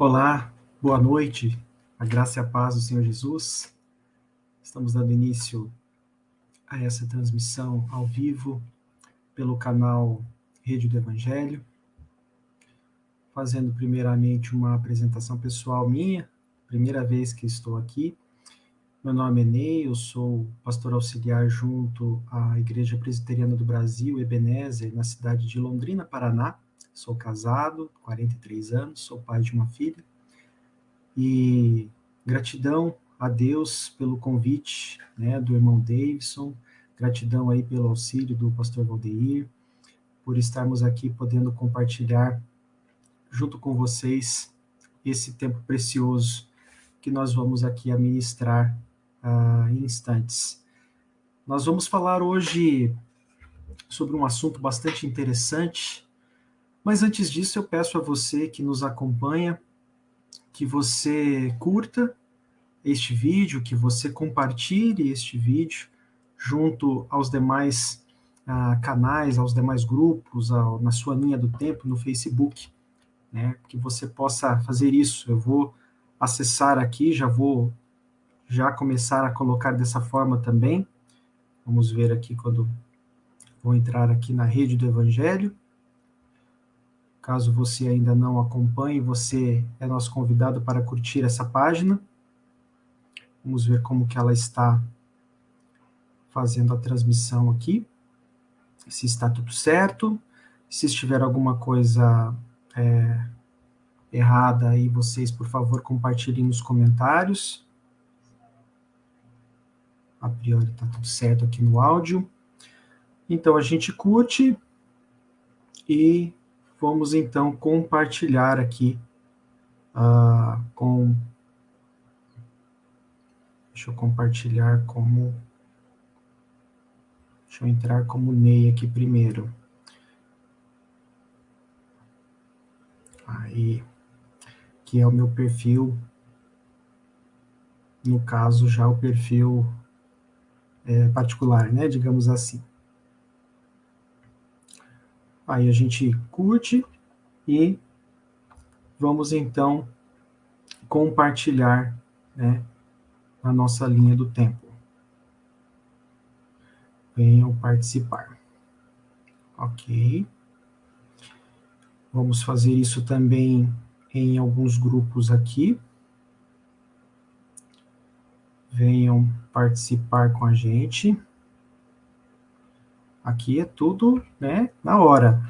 Olá, boa noite, a graça e a paz do Senhor Jesus. Estamos dando início a essa transmissão ao vivo pelo canal Rede do Evangelho, fazendo primeiramente uma apresentação pessoal minha, primeira vez que estou aqui. Meu nome é Ney, eu sou pastor auxiliar junto à Igreja Presbiteriana do Brasil, Ebenezer, na cidade de Londrina, Paraná. Sou casado, 43 anos, sou pai de uma filha. E gratidão a Deus pelo convite, né, do irmão Davidson, gratidão aí pelo auxílio do pastor Valdeir, por estarmos aqui podendo compartilhar junto com vocês esse tempo precioso que nós vamos aqui administrar em instantes. Nós vamos falar hoje sobre um assunto bastante interessante, mas antes disso eu peço a você que nos acompanha que você curta este vídeo, que você compartilhe este vídeo junto aos demais canais, aos demais grupos, na sua linha do tempo, no Facebook, né? Que você possa fazer isso. Eu vou acessar aqui, já vou começar a colocar dessa forma também. Vamos ver aqui quando vou entrar aqui na Rede do Evangelho. Caso você ainda não acompanhe, você é nosso convidado para curtir essa página. Vamos ver como que ela está fazendo a transmissão aqui. Se está tudo certo. Se estiver alguma coisa errada aí, vocês, por favor, compartilhem nos comentários. A priori está tudo certo aqui no áudio. Então, a gente curte e vamos, então, compartilhar aqui com... Deixa eu compartilhar como... Deixa eu entrar como Ney aqui primeiro. Aí, que é o meu perfil, no caso, já o perfil particular, né, digamos assim. Aí a gente curte e vamos, então, compartilhar, né, a nossa linha do tempo. Venham participar. Ok. Vamos fazer isso também em alguns grupos aqui. Venham participar com a gente. Aqui é tudo, né, na hora.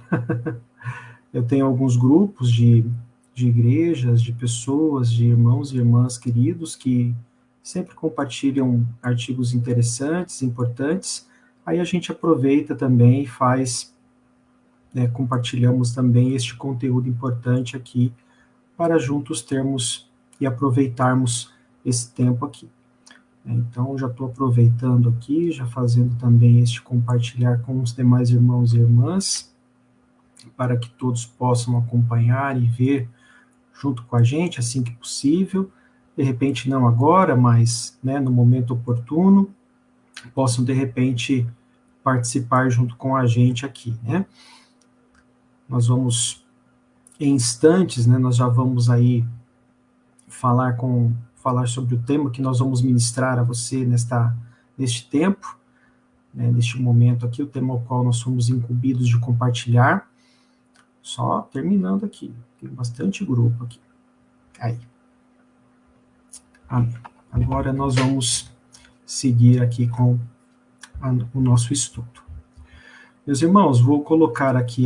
Eu tenho alguns grupos de igrejas, de pessoas, de irmãos e irmãs queridos que sempre compartilham artigos interessantes, importantes. Aí a gente aproveita também e faz, né, compartilhamos também este conteúdo importante aqui para juntos termos e aproveitarmos esse tempo aqui. Então, já estou aproveitando aqui, já fazendo também este compartilhar com os demais irmãos e irmãs, para que todos possam acompanhar e ver junto com a gente, assim que possível. De repente, não agora, mas, né, no momento oportuno, possam, de repente, participar junto com a gente aqui, né? Nós vamos, em instantes, né, nós já vamos aí falar sobre o tema que nós vamos ministrar a você neste tempo, né, neste momento aqui, o tema ao qual nós somos incumbidos de compartilhar. Só terminando aqui, tem bastante grupo aqui. Aí. Amém. Agora nós vamos seguir aqui com o nosso estudo. Meus irmãos, vou colocar aqui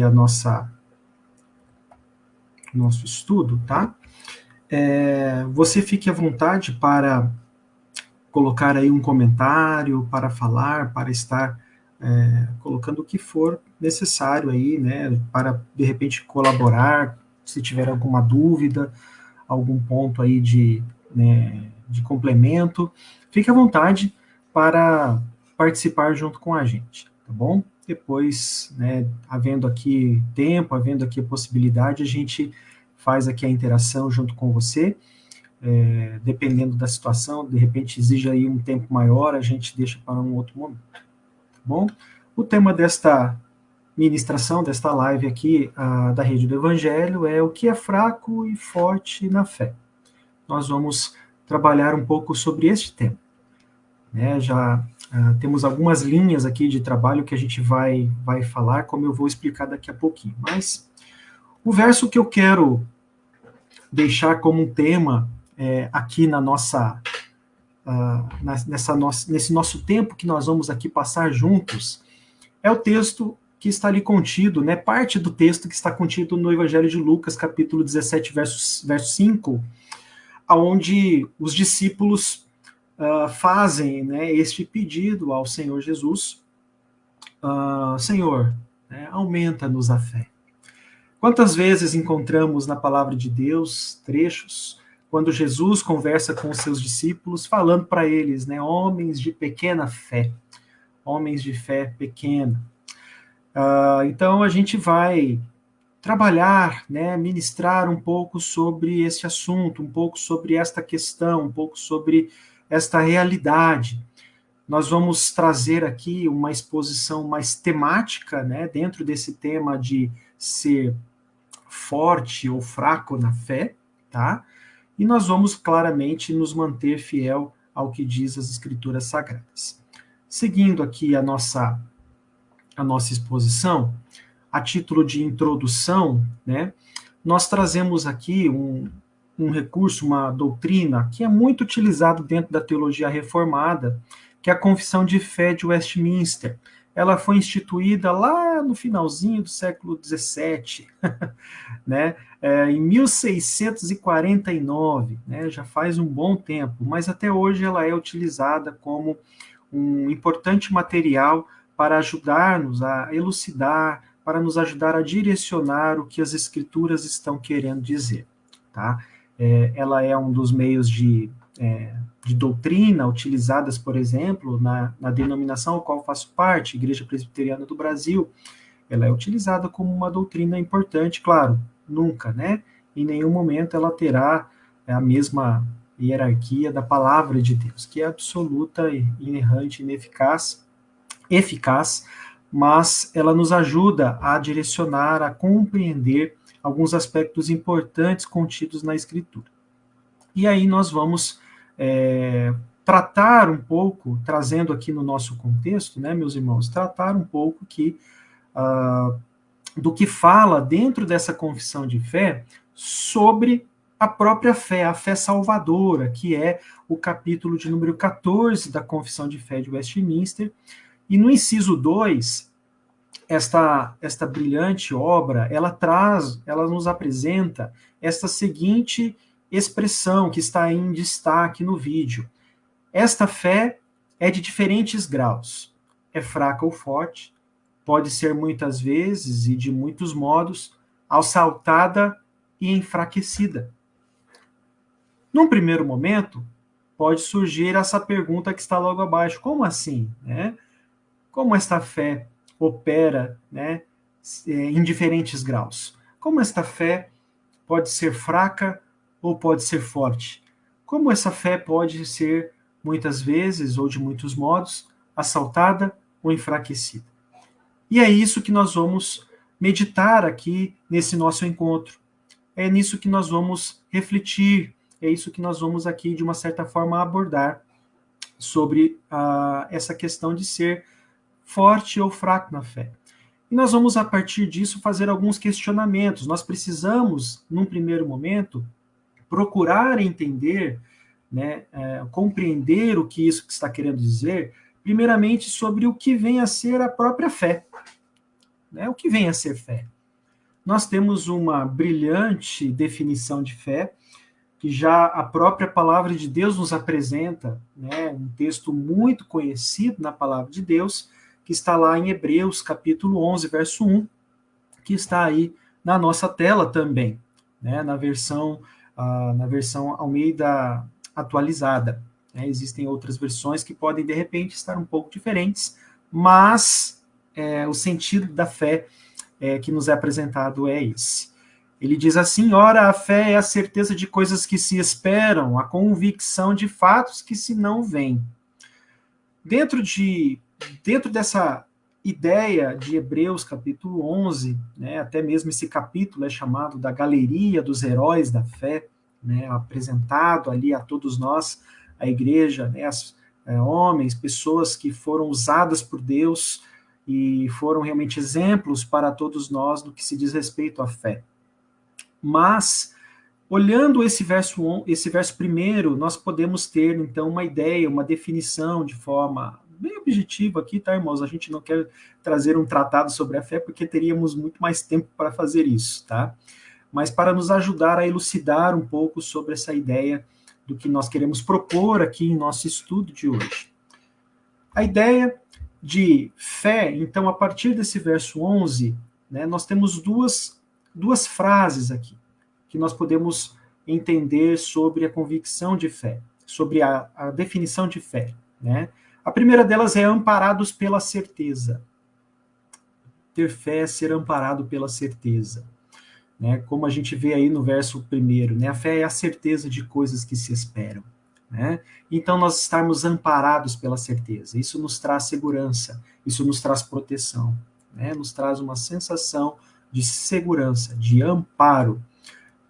nosso estudo, tá? Você fique à vontade para colocar aí um comentário, para falar, para estar colocando o que for necessário aí, né, para, de repente, colaborar, se tiver alguma dúvida, algum ponto aí de complemento, fique à vontade para participar junto com a gente, tá bom? Depois, né, havendo aqui tempo, havendo aqui a possibilidade, a gente faz aqui a interação junto com você, dependendo da situação, de repente exige aí um tempo maior, a gente deixa para um outro momento, tá bom? O tema desta ministração desta live aqui da Rede do Evangelho é o que é fraco e forte na fé. Nós vamos trabalhar um pouco sobre este tema. Né? Já temos algumas linhas aqui de trabalho que a gente vai falar, como eu vou explicar daqui a pouquinho. Mas o verso que eu quero deixar como um tema aqui na nossa, nesse nosso tempo que nós vamos aqui passar juntos, é o texto que está ali contido, né? Parte do texto que está contido no Evangelho de Lucas, capítulo 17, verso 5, onde os discípulos fazem, né, este pedido ao Senhor Jesus: Senhor, né, aumenta-nos a fé. Quantas vezes encontramos na palavra de Deus trechos quando Jesus conversa com os seus discípulos, falando para eles, né, homens de pequena fé, homens de fé pequena. Então a gente vai trabalhar, né, ministrar um pouco sobre esse assunto, um pouco sobre esta questão, um pouco sobre esta realidade. Nós vamos trazer aqui uma exposição mais temática, né, dentro desse tema de ser forte ou fraco na fé, tá? E nós vamos claramente nos manter fiel ao que diz as Escrituras Sagradas. Seguindo aqui a nossa exposição, a título de introdução, né, nós trazemos aqui um recurso, uma doutrina que é muito utilizado dentro da teologia reformada, que é a Confissão de Fé de Westminster. Ela foi instituída lá no finalzinho do século XVII, né, em 1649, né, já faz um bom tempo, mas até hoje ela é utilizada como um importante material para ajudar-nos a elucidar, para nos ajudar a direcionar o que as Escrituras estão querendo dizer. Tá? Ela é um dos meios de doutrina utilizadas, por exemplo, na denominação ao qual faço parte, Igreja Presbiteriana do Brasil. Ela é utilizada como uma doutrina importante, claro, nunca, né? Em nenhum momento ela terá a mesma hierarquia da palavra de Deus, que é absoluta, inerrante, eficaz, mas ela nos ajuda a direcionar, a compreender alguns aspectos importantes contidos na Escritura. E aí nós vamos tratar um pouco, trazendo aqui no nosso contexto, né, meus irmãos, tratar um pouco do que fala dentro dessa confissão de fé sobre a própria fé, a fé salvadora, que é o capítulo de número 14 da Confissão de Fé de Westminster. E no inciso 2, esta brilhante obra, ela nos apresenta esta seguinte expressão que está em destaque no vídeo. Esta fé é de diferentes graus. É fraca ou forte, pode ser muitas vezes e de muitos modos assaltada e enfraquecida. Num primeiro momento, pode surgir essa pergunta que está logo abaixo: como assim, né? Como esta fé opera, né, em diferentes graus? Como esta fé pode ser fraca ou pode ser forte? Como essa fé pode ser, muitas vezes, ou de muitos modos, assaltada ou enfraquecida? E é isso que nós vamos meditar aqui nesse nosso encontro. É nisso que nós vamos refletir, é isso que nós vamos aqui, de uma certa forma, abordar sobre essa questão de ser forte ou fraco na fé. E nós vamos, a partir disso, fazer alguns questionamentos. Nós precisamos, num primeiro momento, procurar entender, né, compreender o que isso está querendo dizer, primeiramente sobre o que vem a ser a própria fé. Né? O que vem a ser fé? Nós temos uma brilhante definição de fé, que já a própria palavra de Deus nos apresenta, né, um texto muito conhecido na palavra de Deus, que está lá em Hebreus, capítulo 11, verso 1, que está aí na nossa tela também, né, na versão Almeida atualizada. Né? Existem outras versões que podem, de repente, estar um pouco diferentes, mas o sentido da fé que nos é apresentado é esse. Ele diz assim: ora, a fé é a certeza de coisas que se esperam, a convicção de fatos que se não veem. Dentro dessa ideia de Hebreus capítulo 11, né, até mesmo esse capítulo é chamado da galeria dos heróis da fé, né, apresentado ali a todos nós, a igreja, né, homens, pessoas que foram usadas por Deus e foram realmente exemplos para todos nós no que se diz respeito à fé. Mas, olhando esse verso primeiro, nós podemos ter, então, uma ideia, uma definição de forma bem objetiva aqui, tá, irmãos? A gente não quer trazer um tratado sobre a fé, porque teríamos muito mais tempo para fazer isso, tá? Mas para nos ajudar a elucidar um pouco sobre essa ideia do que nós queremos propor aqui em nosso estudo de hoje. A ideia de fé, então, a partir desse verso 11, né, nós temos duas frases aqui, que nós podemos entender sobre a convicção de fé, sobre a definição de fé, né? A primeira delas é amparados pela certeza. Ter fé é ser amparado pela certeza, né? Como a gente vê aí no verso primeiro, né? A fé é a certeza de coisas que se esperam, né? Então nós estarmos amparados pela certeza, isso nos traz segurança, isso nos traz proteção, né? Nos traz uma sensação de segurança, de amparo.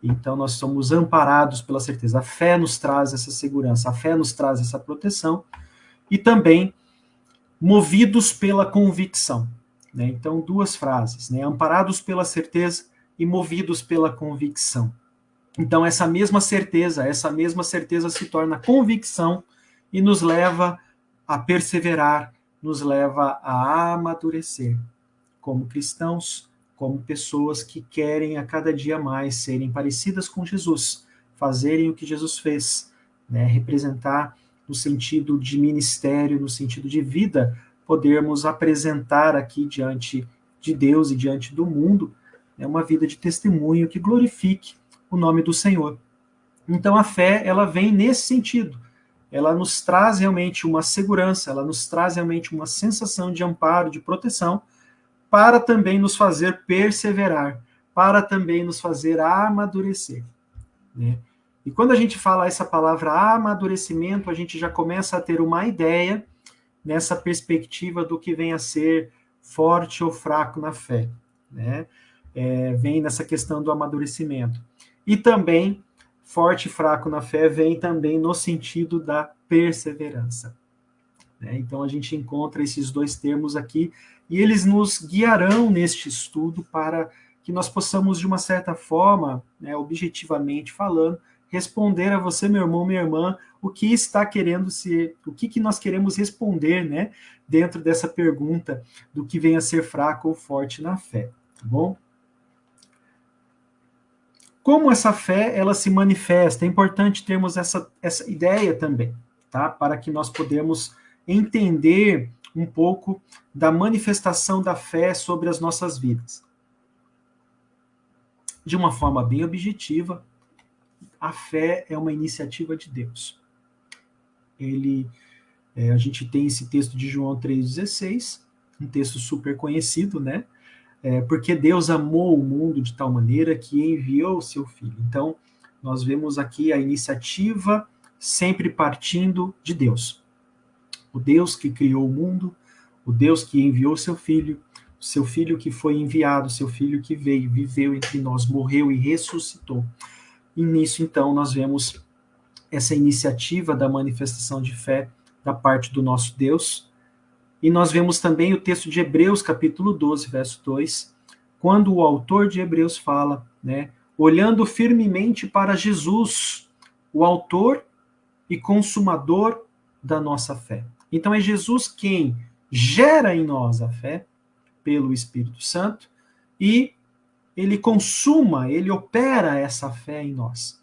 Então nós somos amparados pela certeza. A fé nos traz essa segurança, a fé nos traz essa proteção e também movidos pela convicção, né? Então duas frases, né? Amparados pela certeza e movidos pela convicção. Então essa mesma certeza se torna convicção e nos leva a perseverar, nos leva a amadurecer como cristãos, como pessoas que querem a cada dia mais serem parecidas com Jesus, fazerem o que Jesus fez, né? Representar no sentido de ministério, no sentido de vida, podermos apresentar aqui diante de Deus e diante do mundo, né, uma vida de testemunho que glorifique o nome do Senhor. Então a fé, ela vem nesse sentido. Ela nos traz realmente uma segurança, ela nos traz realmente uma sensação de amparo, de proteção, para também nos fazer perseverar, para também nos fazer amadurecer, né? E quando a gente fala essa palavra amadurecimento, a gente já começa a ter uma ideia nessa perspectiva do que vem a ser forte ou fraco na fé, né? Vem nessa questão do amadurecimento. E também, forte e fraco na fé, vem também no sentido da perseverança, né? Então a gente encontra esses dois termos aqui, e eles nos guiarão neste estudo para que nós possamos, de uma certa forma, né, objetivamente falando, responder a você, meu irmão, minha irmã, o que está querendo ser, o que nós queremos responder, né, dentro dessa pergunta do que vem a ser fraco ou forte na fé, tá bom? Como essa fé, ela se manifesta, é importante termos essa ideia também, tá? Para que nós podemos entender um pouco da manifestação da fé sobre as nossas vidas. De uma forma bem objetiva, a fé é uma iniciativa de Deus. A gente tem esse texto de João 3,16, um texto super conhecido, né? Porque Deus amou o mundo de tal maneira que enviou o seu Filho. Então, nós vemos aqui a iniciativa sempre partindo de Deus. O Deus que criou o mundo, o Deus que enviou o seu Filho que foi enviado, seu Filho que veio, viveu entre nós, morreu e ressuscitou. E nisso, então, nós vemos essa iniciativa da manifestação de fé da parte do nosso Deus. E nós vemos também o texto de Hebreus, capítulo 12, verso 2, quando o autor de Hebreus fala, né, olhando firmemente para Jesus, o autor e consumador da nossa fé. Então é Jesus quem gera em nós a fé pelo Espírito Santo e ele consuma, ele opera essa fé em nós,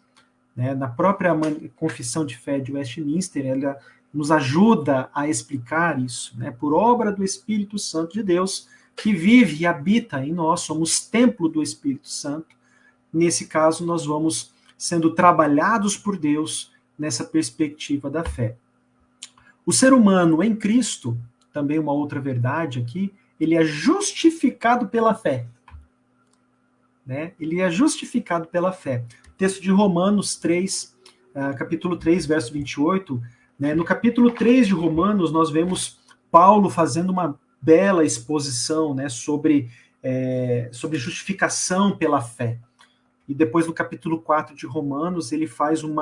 né? Na própria confissão de fé de Westminster, ela nos ajuda a explicar isso, né? Por obra do Espírito Santo de Deus, que vive e habita em nós, somos templo do Espírito Santo. Nesse caso, nós vamos sendo trabalhados por Deus nessa perspectiva da fé. O ser humano em Cristo, também uma outra verdade aqui, ele é justificado pela fé, né? Ele é justificado pela fé. Texto de Romanos 3, capítulo 3, verso 28, né? No capítulo 3 de Romanos, nós vemos Paulo fazendo uma bela exposição, né, sobre justificação pela fé. E depois, no capítulo 4 de Romanos, ele faz um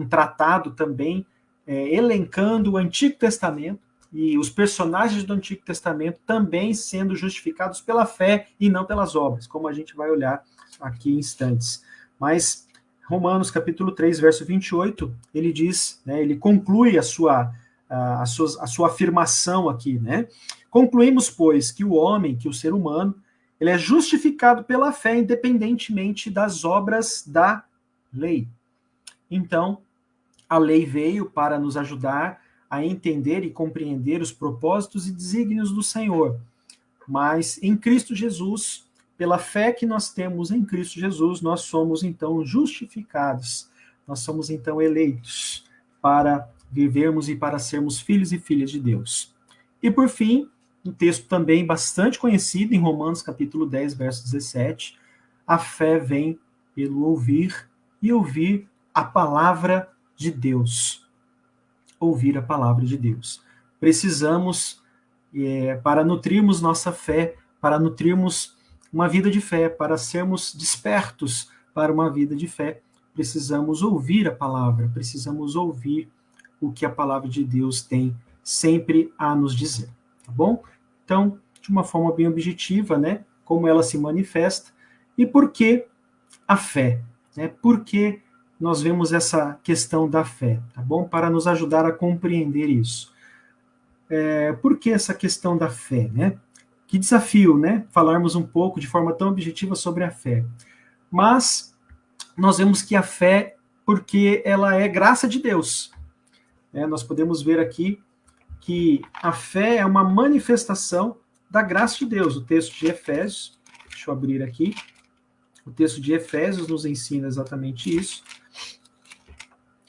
tratado também elencando o Antigo Testamento e os personagens do Antigo Testamento também sendo justificados pela fé e não pelas obras, como a gente vai olhar aqui em instantes. Mas Romanos capítulo 3, verso 28, ele diz, né, ele conclui a sua afirmação aqui, né? Concluímos, pois, que o homem, que o ser humano, ele é justificado pela fé, independentemente das obras da lei. Então, a lei veio para nos ajudar a entender e compreender os propósitos e desígnios do Senhor. Mas em Cristo Jesus, pela fé que nós temos em Cristo Jesus, nós somos então justificados. Nós somos então eleitos para vivermos e para sermos filhos e filhas de Deus. E por fim, um texto também bastante conhecido em Romanos capítulo 10, verso 17, a fé vem pelo ouvir e ouvir a palavra de Deus. Ouvir a palavra de Deus. Precisamos, para nutrirmos nossa fé, para nutrirmos uma vida de fé, para sermos despertos para uma vida de fé, precisamos ouvir a palavra, precisamos ouvir o que a palavra de Deus tem sempre a nos dizer, tá bom? Então, de uma forma bem objetiva, né, como ela se manifesta e por que a fé, né? Por que nós vemos essa questão da fé, tá bom? Para nos ajudar a compreender isso. Por que essa questão da fé, né? Que desafio, né? Falarmos um pouco de forma tão objetiva sobre a fé. Mas nós vemos que a fé, porque ela é graça de Deus. Nós podemos ver aqui que a fé é uma manifestação da graça de Deus. O texto de Efésios, deixa eu abrir aqui, o texto de Efésios nos ensina exatamente isso.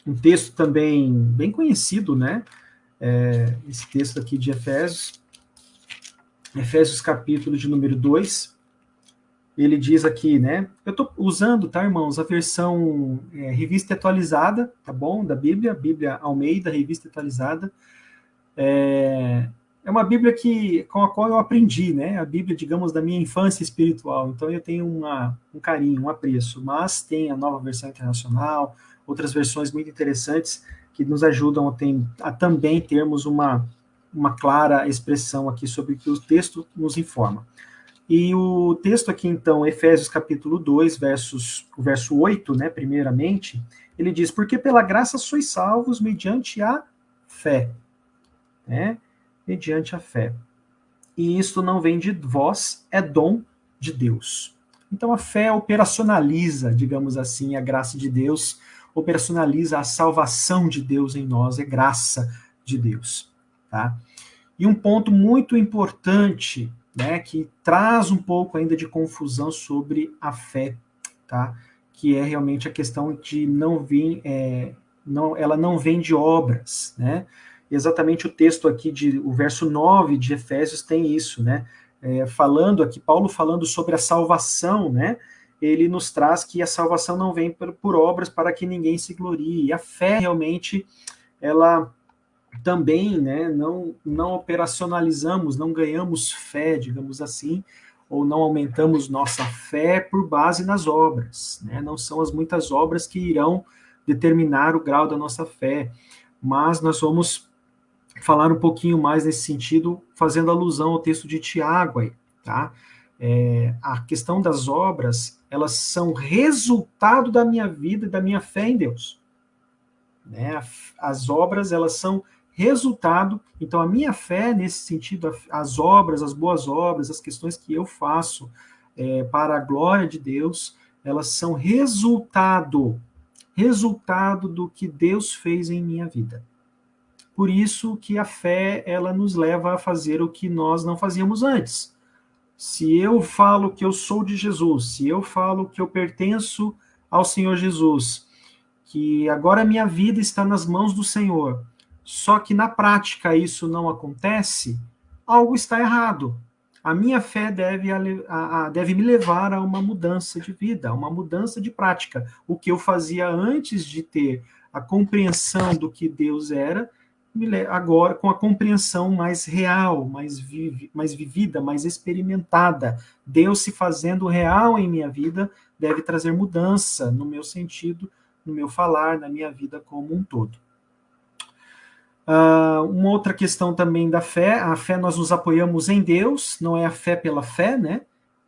Um texto também bem conhecido, né? Esse texto aqui de Efésios, Efésios capítulo de número 2, ele diz aqui, né? Eu estou usando, tá, irmãos, a versão revista atualizada, tá bom? Da Bíblia, Bíblia Almeida, revista atualizada. É uma Bíblia com a qual eu aprendi, né? A Bíblia, digamos, da minha infância espiritual. Então eu tenho um carinho, um apreço. Mas tem a nova versão internacional, outras versões muito interessantes que nos ajudam a também termos uma clara expressão aqui sobre o que o texto nos informa. E o texto aqui, então, Efésios capítulo 2, o verso 8, né, primeiramente, ele diz, porque pela graça sois salvos mediante a fé, né, mediante a fé. E isto não vem de vós, é dom de Deus. Então a fé operacionaliza, digamos assim, a graça de Deus, operacionaliza a salvação de Deus em nós, é graça de Deus, tá? E um ponto muito importante, né, que traz um pouco ainda de confusão sobre a fé, tá? Que é realmente a questão de ela não vem de obras, né? Exatamente o texto aqui, o verso 9 de Efésios tem isso, né? Paulo falando sobre a salvação, né? Ele nos traz que a salvação não vem por obras para que ninguém se glorie. E a fé realmente, ela também, né, não operacionalizamos, não ganhamos fé, digamos assim, ou não aumentamos nossa fé por base nas obras, né? Não são as muitas obras que irão determinar o grau da nossa fé, mas nós vamos falar um pouquinho mais nesse sentido, fazendo alusão ao texto de Tiago aí, tá? A questão das obras, elas são resultado da minha vida e da minha fé em Deus, né? As obras, elas são resultado, então a minha fé nesse sentido, as obras, as boas obras, as questões que eu faço para a glória de Deus, elas são resultado do que Deus fez em minha vida. Por isso que a fé, ela nos leva a fazer o que nós não fazíamos antes. Se eu falo que eu sou de Jesus, se eu falo que eu pertenço ao Senhor Jesus, que agora a minha vida está nas mãos do Senhor, só que na prática isso não acontece, algo está errado. A minha fé deve me levar a uma mudança de vida, a uma mudança de prática. O que eu fazia antes de ter a compreensão do que Deus era, agora com a compreensão mais real, mais vivida, mais experimentada. Deus se fazendo real em minha vida deve trazer mudança no meu sentido, no meu falar, na minha vida como um todo. Uma outra questão também da fé, a fé nós nos apoiamos em Deus, não é a fé pela fé, né?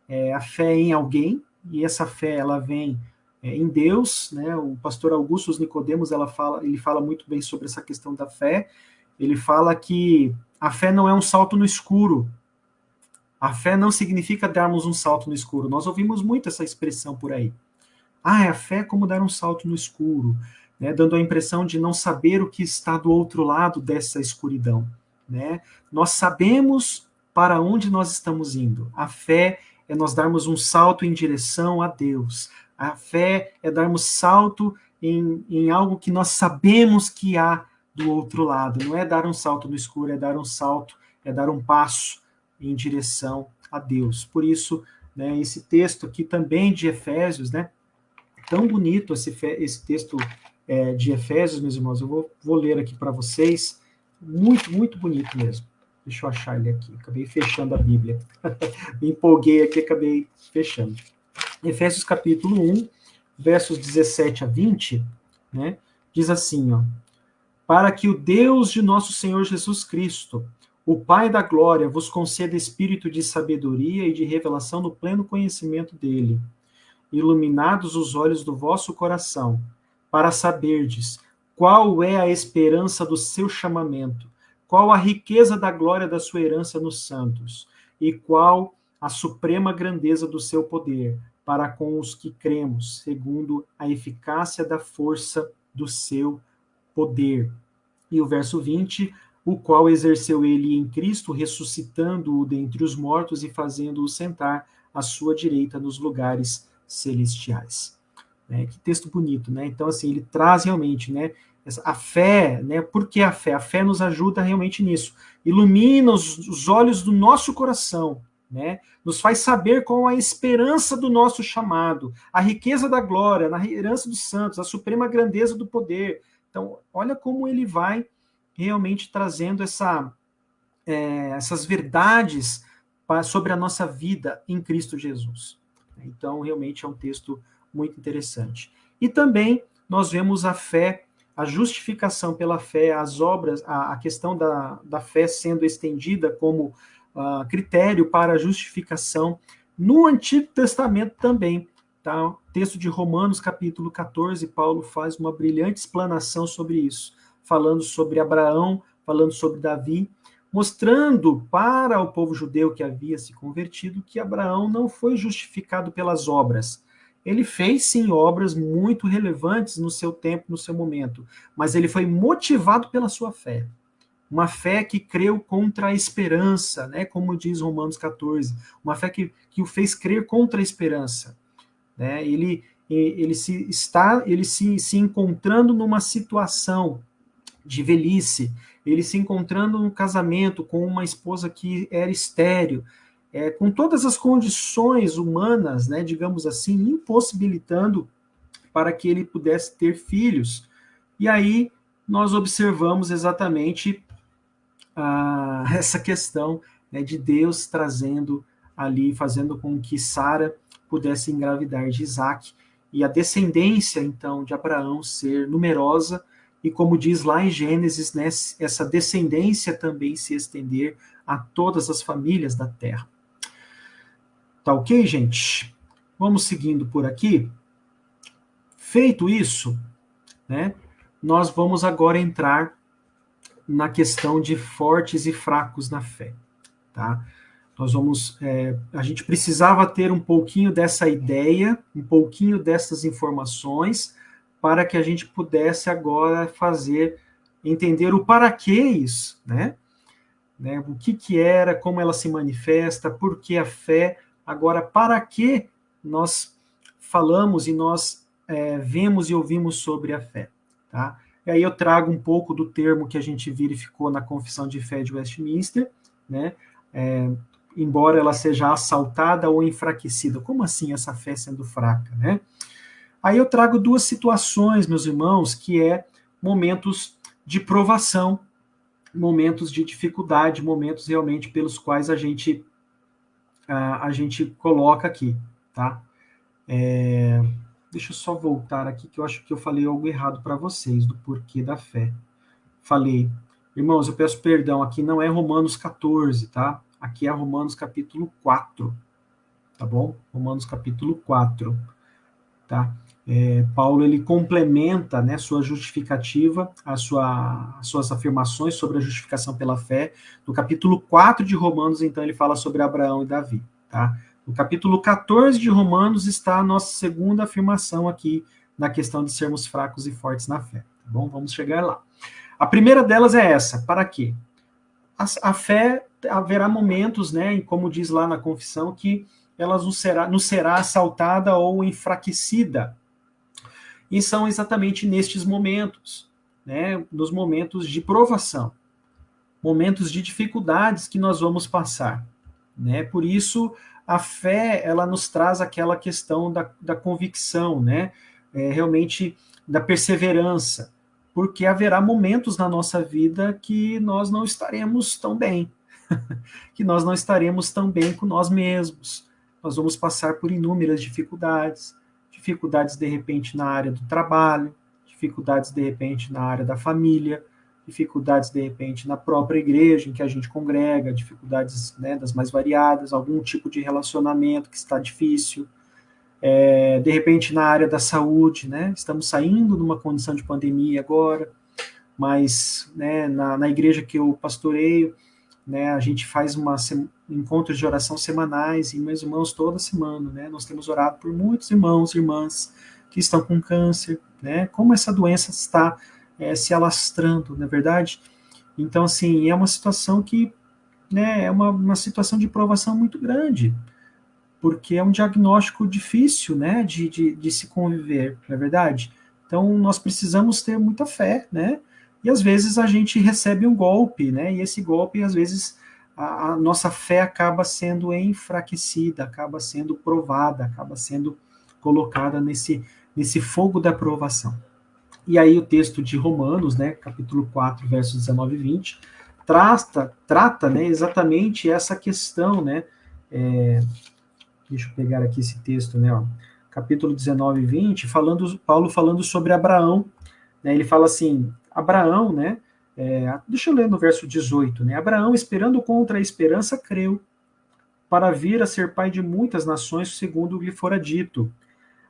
É a fé em alguém, e essa fé ela vem em Deus, né? O pastor Augusto Nicodemos ele fala muito bem sobre essa questão da fé. Ele fala que a fé não é um salto no escuro. A fé não significa darmos um salto no escuro. Nós ouvimos muito essa expressão por aí. A fé é como dar um salto no escuro, né? Dando a impressão de não saber o que está do outro lado dessa escuridão, né? Nós sabemos para onde nós estamos indo. A fé é nós darmos um salto em direção a Deus. A fé é darmos salto em algo que nós sabemos que há do outro lado. Não é dar um salto no escuro, é dar um salto, é dar um passo em direção a Deus. Por isso, né, esse texto aqui também de Efésios, né, tão bonito esse texto de Efésios, meus irmãos, eu vou ler aqui para vocês, muito, muito bonito mesmo. Deixa eu achar ele aqui, acabei fechando a Bíblia. Me empolguei aqui, acabei fechando. Efésios capítulo 1, versos 17 a 20, né, diz assim, ó, para que o Deus de nosso Senhor Jesus Cristo, o Pai da glória, vos conceda espírito de sabedoria e de revelação no pleno conhecimento dele, iluminados os olhos do vosso coração, para saberdes qual é a esperança do seu chamamento, qual a riqueza da glória da sua herança nos santos, e qual a suprema grandeza do seu poder, para com os que cremos, segundo a eficácia da força do seu poder. E o verso 20, o qual exerceu ele em Cristo, ressuscitando-o dentre os mortos e fazendo-o sentar à sua direita nos lugares celestiais. Que texto bonito, né? Então, assim, ele traz realmente, né, a fé, né? Por que a fé? A fé nos ajuda realmente nisso. Ilumina os olhos do nosso coração, né? Nos faz saber qual a esperança do nosso chamado, a riqueza da glória, na herança dos santos, a suprema grandeza do poder. Então, olha como ele vai realmente trazendo essas verdades sobre a nossa vida em Cristo Jesus. Então, realmente é um texto muito interessante. E também nós vemos a fé, a justificação pela fé, as obras, a questão da fé sendo estendida como critério para a justificação no Antigo Testamento também. Tá? O texto de Romanos, capítulo 14, Paulo faz uma brilhante explanação sobre isso, falando sobre Abraão, falando sobre Davi, mostrando para o povo judeu que havia se convertido que Abraão não foi justificado pelas obras. Ele fez, sim, obras muito relevantes no seu tempo, no seu momento, mas ele foi motivado pela sua fé. Uma fé que creu contra a esperança, né? Como diz Romanos 14, uma fé que o fez crer contra a esperança. Né? Ele se encontrando numa situação de velhice, ele se encontrando num casamento com uma esposa que era estéril, com todas as condições humanas, né, digamos assim, impossibilitando para que ele pudesse ter filhos. E aí nós observamos exatamente essa questão, né, de Deus trazendo ali, fazendo com que Sara pudesse engravidar de Isaac, e a descendência, então, de Abraão ser numerosa, e como diz lá em Gênesis, né, essa descendência também se estender a todas as famílias da terra. Tá ok, gente? Vamos seguindo por aqui. Feito isso, né, nós vamos agora entrar na questão de fortes e fracos na fé, tá? Nós vamos, a gente precisava ter um pouquinho dessa ideia, um pouquinho dessas informações, para que a gente pudesse agora entender o para que isso, né? O que era, como ela se manifesta, por que a fé, agora para que nós falamos e nós vemos e ouvimos sobre a fé, tá? E aí eu trago um pouco do termo que a gente verificou na Confissão de Fé de Westminster, né? Embora ela seja assaltada ou enfraquecida. Como assim essa fé sendo fraca, né? Aí eu trago duas situações, meus irmãos, que momentos de provação, momentos de dificuldade, momentos realmente pelos quais a gente coloca aqui, tá? Deixa eu só voltar aqui, que eu acho que eu falei algo errado para vocês, do porquê da fé. Falei, irmãos, eu peço perdão, aqui não é Romanos 14, tá? Aqui é Romanos capítulo 4, tá bom? Romanos capítulo 4, tá? Paulo, ele complementa, né, sua justificativa, as suas afirmações sobre a justificação pela fé. No capítulo 4 de Romanos, então, ele fala sobre Abraão e Davi, tá? No capítulo 14 de Romanos está a nossa segunda afirmação aqui, na questão de sermos fracos e fortes na fé, tá bom? Vamos chegar lá. A primeira delas é essa, para quê? A fé, haverá momentos, né, como diz lá na confissão, que ela nos será assaltada ou enfraquecida. E são exatamente nestes momentos, né, nos momentos de provação, momentos de dificuldades que nós vamos passar, né? Por isso, a fé, ela nos traz aquela questão da convicção, né? Realmente da perseverança, porque haverá momentos na nossa vida que nós não estaremos tão bem, que nós não estaremos tão bem com nós mesmos. Nós vamos passar por inúmeras dificuldades, dificuldades de repente na área do trabalho, dificuldades de repente na área da família, dificuldades de repente na própria igreja em que a gente congrega, dificuldades, né, das mais variadas, algum tipo de relacionamento que está difícil, de repente na área da saúde, né, estamos saindo de uma condição de pandemia agora, mas, né, na igreja que eu pastoreio, né, a gente faz encontros de oração semanais, e meus irmãos, toda semana, né, nós temos orado por muitos irmãos e irmãs que estão com câncer, né, como essa doença está se alastrando, não é verdade? Então, assim, é uma situação que, né, é uma situação de provação muito grande, porque é um diagnóstico difícil, né, de se conviver, não é verdade? Então, nós precisamos ter muita fé, né, e às vezes a gente recebe um golpe, né, e esse golpe, às vezes, a nossa fé acaba sendo enfraquecida, acaba sendo provada, acaba sendo colocada nesse fogo da provação. E aí o texto de Romanos, né, capítulo 4, versos 19 e 20, trata, né, exatamente essa questão, né, deixa eu pegar aqui esse texto, né, ó, capítulo 19 e 20, Paulo falando sobre Abraão, né, ele fala assim, Abraão, né, deixa eu ler no verso 18, né, Abraão, esperando contra a esperança, creu, para vir a ser pai de muitas nações, segundo lhe fora dito,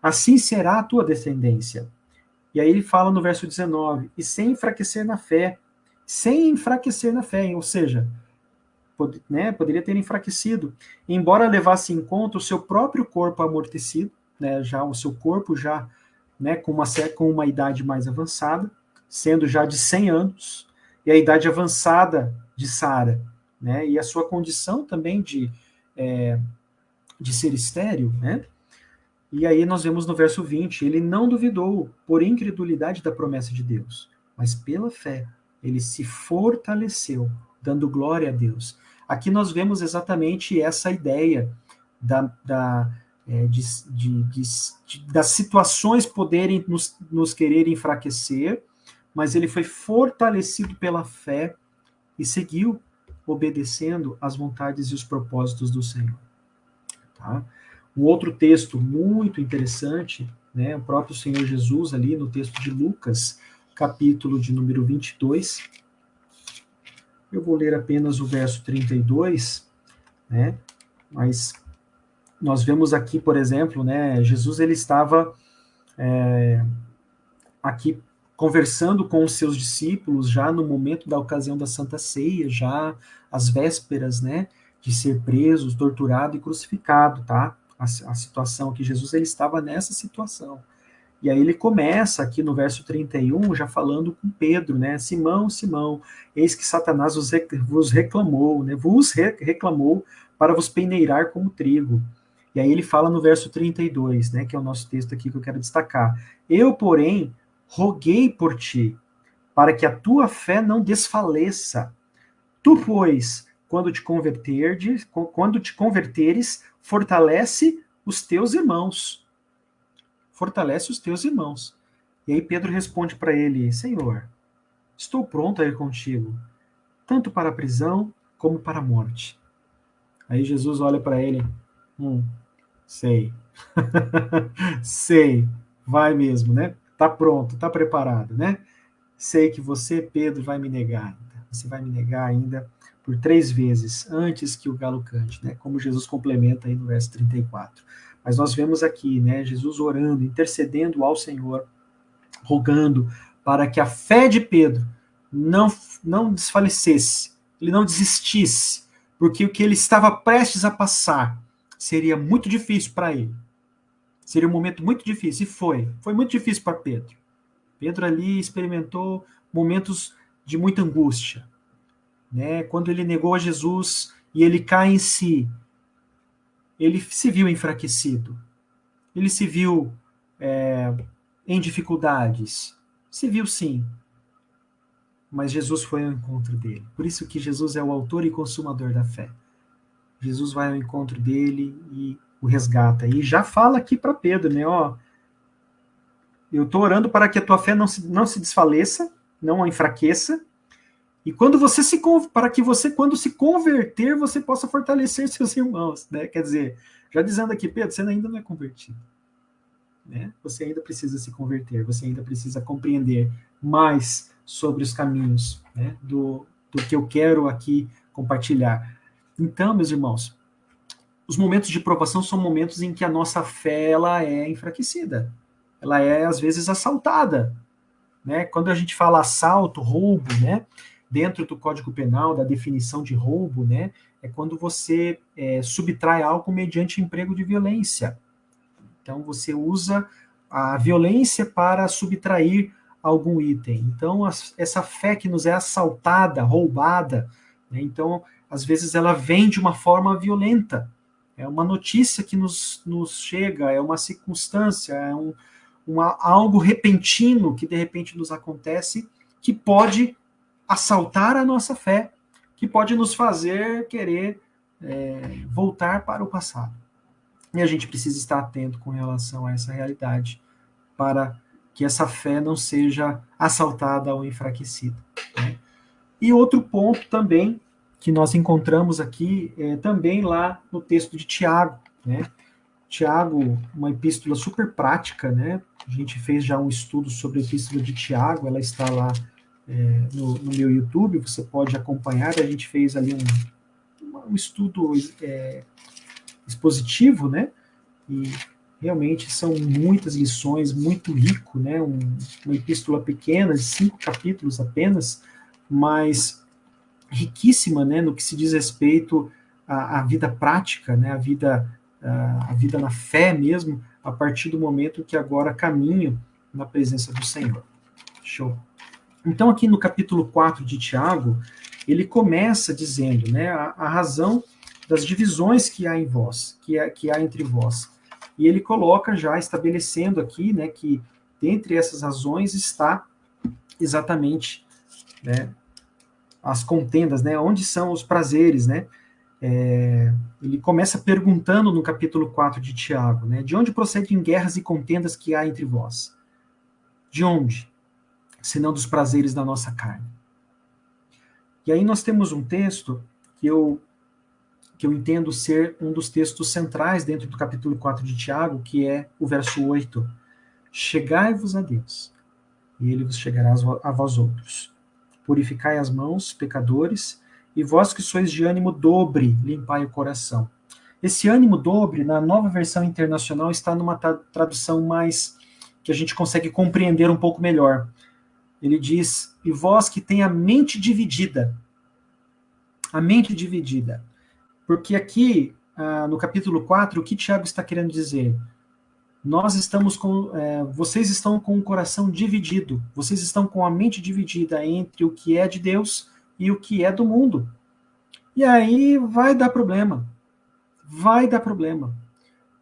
assim será a tua descendência. E aí ele fala no verso 19, e sem enfraquecer na fé, ou seja, poderia ter enfraquecido, embora levasse em conta o seu próprio corpo amortecido, né, já o seu corpo já, né, com uma idade mais avançada, sendo já de 100 anos, e a idade avançada de Sara, né, e a sua condição também de ser estéril, né, e aí nós vemos no verso 20, ele não duvidou por incredulidade da promessa de Deus, mas pela fé ele se fortaleceu, dando glória a Deus. Aqui nós vemos exatamente essa ideia das situações poderem nos querer enfraquecer, mas ele foi fortalecido pela fé e seguiu obedecendo às vontades e os propósitos do Senhor. Tá? Um outro texto muito interessante, né, o próprio Senhor Jesus ali no texto de Lucas, capítulo de número 22, eu vou ler apenas o verso 32, né, mas nós vemos aqui, por exemplo, né, Jesus ele estava aqui conversando com os seus discípulos já no momento da ocasião da Santa Ceia, já às vésperas, né, de ser preso, torturado e crucificado, tá? A situação que Jesus ele estava nessa situação. E aí ele começa aqui no verso 31, já falando com Pedro, né? Simão, Simão, eis que Satanás vos reclamou, né? Vos reclamou para vos peneirar como trigo. E aí ele fala no verso 32, né? Que é o nosso texto aqui que eu quero destacar. Eu, porém, roguei por ti, para que a tua fé não desfaleça. Tu, pois, quando te converteres, fortalece os teus irmãos. Fortalece os teus irmãos. E aí Pedro responde para ele, Senhor, estou pronto a ir contigo, tanto para a prisão como para a morte. Aí Jesus olha para ele, sei, sei, vai mesmo, né? Tá pronto, tá preparado, né? Sei que você, Pedro, vai me negar ainda. Você vai me negar ainda por 3 vezes, antes que o galo cante, né? Como Jesus complementa aí no verso 34. Mas nós vemos aqui, né, Jesus orando, intercedendo ao Senhor, rogando para que a fé de Pedro não desfalecesse, ele não desistisse, porque o que ele estava prestes a passar seria muito difícil para ele. Seria um momento muito difícil, e foi muito difícil para Pedro. Pedro ali experimentou momentos de muita angústia, né? Quando ele negou a Jesus e ele cai em si, ele se viu enfraquecido, ele se viu em dificuldades, se viu sim, mas Jesus foi ao encontro dele. Por isso que Jesus é o autor e consumador da fé. Jesus vai ao encontro dele e o resgata. E já fala aqui para Pedro, né? Ó, eu estou orando para que a tua fé não se desfaleça, não a enfraqueça, e quando você para que você, quando se converter, você possa fortalecer seus irmãos, né? Quer dizer, já dizendo aqui, Pedro, você ainda não é convertido, né? Você ainda precisa se converter, você ainda precisa compreender mais sobre os caminhos, né? Do que eu quero aqui compartilhar. Então, meus irmãos, os momentos de provação são momentos em que a nossa fé ela é enfraquecida, ela é às vezes assaltada, né? Quando a gente fala assalto, roubo, né? Dentro do Código Penal, da definição de roubo, né? É quando você subtrai algo mediante emprego de violência. Então, você usa a violência para subtrair algum item. Então, essa fé que nos é assaltada, roubada, né? Então, às vezes ela vem de uma forma violenta. É uma notícia que nos chega, é uma circunstância, algo repentino que de repente nos acontece, que pode assaltar a nossa fé, que pode nos fazer querer voltar para o passado. E a gente precisa estar atento com relação a essa realidade, para que essa fé não seja assaltada ou enfraquecida, né? E outro ponto também que nós encontramos aqui é também lá no texto de Tiago, né? Tiago, uma epístola super prática, né? A gente fez já um estudo sobre a epístola de Tiago, ela está lá no meu YouTube, você pode acompanhar. A gente fez ali um estudo expositivo, né? E realmente são muitas lições, muito rico, né? Uma epístola pequena, de 5 capítulos apenas, mas riquíssima, né? No que se diz respeito à vida prática, né? A vida na fé mesmo, a partir do momento que agora caminho na presença do Senhor. Show. Então, aqui no capítulo 4 de Tiago, ele começa dizendo, né, a razão das divisões que há em vós, que há entre vós. E ele coloca já, estabelecendo aqui, né, que dentre essas razões está exatamente, né, as contendas, né, onde são os prazeres, né. Ele começa perguntando no capítulo 4 de Tiago, né, de onde procedem guerras e contendas que há entre vós? De onde? Senão dos prazeres da nossa carne. E aí nós temos um texto que eu entendo ser um dos textos centrais dentro do capítulo 4 de Tiago, que é o verso 8. Chegai-vos a Deus, e ele vos chegará a vós outros. Purificai as mãos, pecadores, e vós que sois de ânimo dobre, limpai o coração. Esse ânimo dobre, na Nova Versão Internacional, está numa tradução mais que a gente consegue compreender um pouco melhor. Ele diz, e vós que tem a mente dividida. A mente dividida. Porque aqui, no capítulo 4, o que Tiago está querendo dizer? Vocês estão com o coração dividido, vocês estão com a mente dividida entre o que é de Deus e o que é do mundo. E aí vai dar problema. Vai dar problema.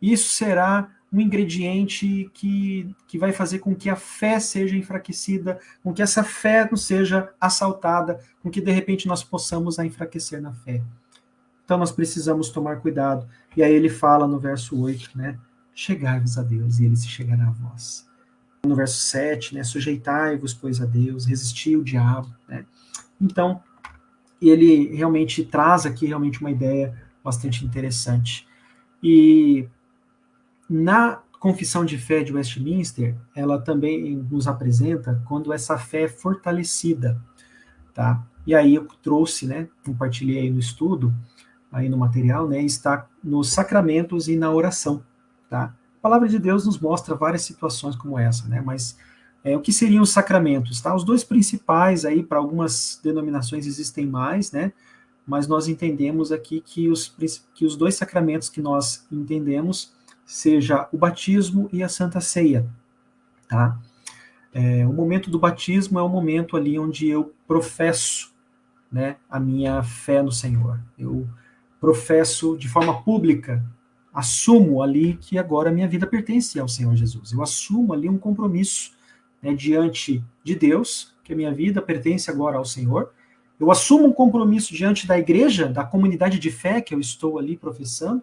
Isso será um ingrediente que vai fazer com que a fé seja enfraquecida, com que essa fé não seja assaltada, com que de repente nós possamos a enfraquecer na fé. Então nós precisamos tomar cuidado. E aí ele fala no verso 8, né? Chegai-vos a Deus e ele se chegará a vós. No verso 7, né? Sujeitai-vos, pois, a Deus, resisti o diabo, né? Então, E ele realmente traz aqui realmente uma ideia bastante interessante. E na Confissão de Fé de Westminster, ela também nos apresenta quando essa fé é fortalecida, tá? E aí eu trouxe, né, compartilhei aí no estudo, aí no material, né, está nos sacramentos e na oração, tá? A palavra de Deus nos mostra várias situações como essa, né, mas o que seriam os sacramentos, tá? Os dois principais aí, para algumas denominações existem mais, né, mas nós entendemos aqui que os dois sacramentos que nós entendemos seja o batismo e a Santa Ceia, tá? O momento do batismo é o momento ali onde eu professo, né, a minha fé no Senhor. Eu professo de forma pública, assumo ali que agora a minha vida pertence ao Senhor Jesus. Eu assumo ali um compromisso, né, diante de Deus, que a minha vida pertence agora ao Senhor. Eu assumo um compromisso diante da igreja, da comunidade de fé que eu estou ali professando,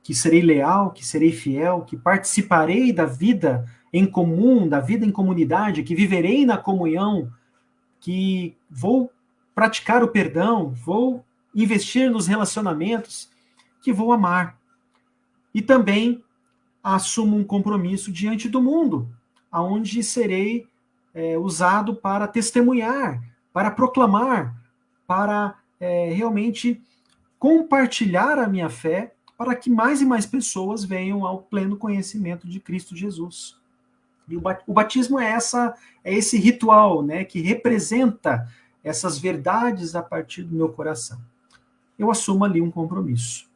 que serei leal, que serei fiel, que participarei da vida em comum, da vida em comunidade, que viverei na comunhão, que vou praticar o perdão, vou investir nos relacionamentos, que vou amar. E também assumo um compromisso diante do mundo, aonde serei usado para testemunhar, para proclamar, para realmente compartilhar a minha fé para que mais e mais pessoas venham ao pleno conhecimento de Cristo Jesus. E o batismo é esse ritual, né, que representa essas verdades a partir do meu coração. Eu assumo ali um compromisso.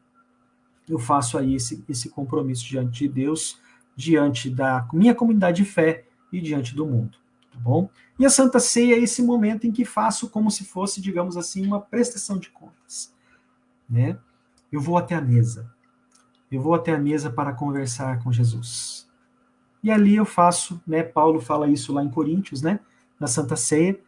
Eu faço aí esse compromisso diante de Deus, diante da minha comunidade de fé e diante do mundo, tá bom? E a Santa Ceia é esse momento em que faço como se fosse, digamos assim, uma prestação de contas, né? Eu vou até a mesa. Eu vou até a mesa para conversar com Jesus. E ali eu faço, né? Paulo fala isso lá em Coríntios, né? Na Santa Ceia,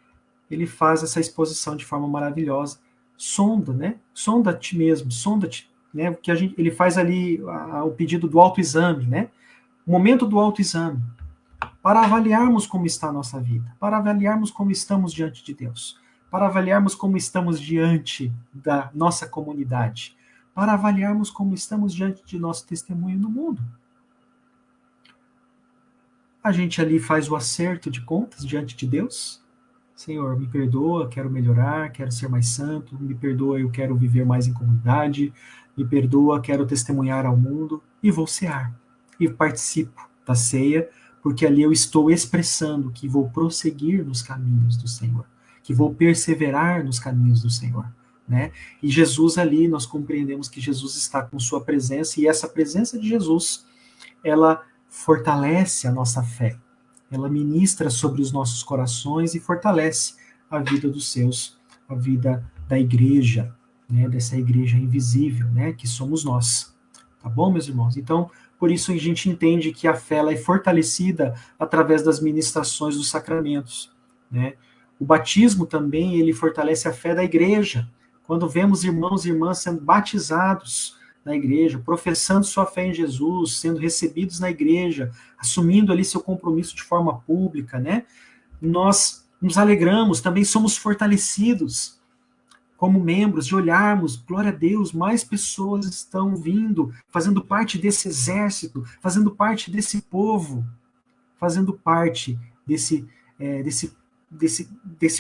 ele faz essa exposição de forma maravilhosa. Sonda, né? Sonda a ti mesmo, sonda-te, né? Que ele faz ali o pedido do autoexame, né? O momento do autoexame, para avaliarmos como está a nossa vida, para avaliarmos como estamos diante de Deus, para avaliarmos como estamos diante da nossa comunidade, para avaliarmos como estamos diante de nosso testemunho no mundo. A gente ali faz o acerto de contas diante de Deus. Senhor, me perdoa, quero melhorar, quero ser mais santo, me perdoa, eu quero viver mais em comunidade, me perdoa, quero testemunhar ao mundo, e vou cear. E participo da ceia, porque ali eu estou expressando que vou prosseguir nos caminhos do Senhor, que vou perseverar nos caminhos do Senhor, né? E Jesus ali, nós compreendemos que Jesus está com sua presença, e essa presença de Jesus, ela fortalece a nossa fé, ela ministra sobre os nossos corações e fortalece a vida dos seus, a vida da igreja, né, dessa igreja invisível, né, que somos nós. Tá bom, meus irmãos? Então, por isso a gente entende que a fé ela é fortalecida através das ministrações dos sacramentos, né? O batismo também, ele fortalece a fé da igreja. Quando vemos irmãos e irmãs sendo batizados na igreja, professando sua fé em Jesus, sendo recebidos na igreja, assumindo ali seu compromisso de forma pública, né? Nós nos alegramos, também somos fortalecidos como membros, de olharmos, glória a Deus, mais pessoas estão vindo, fazendo parte desse exército, fazendo parte desse povo, fazendo parte desse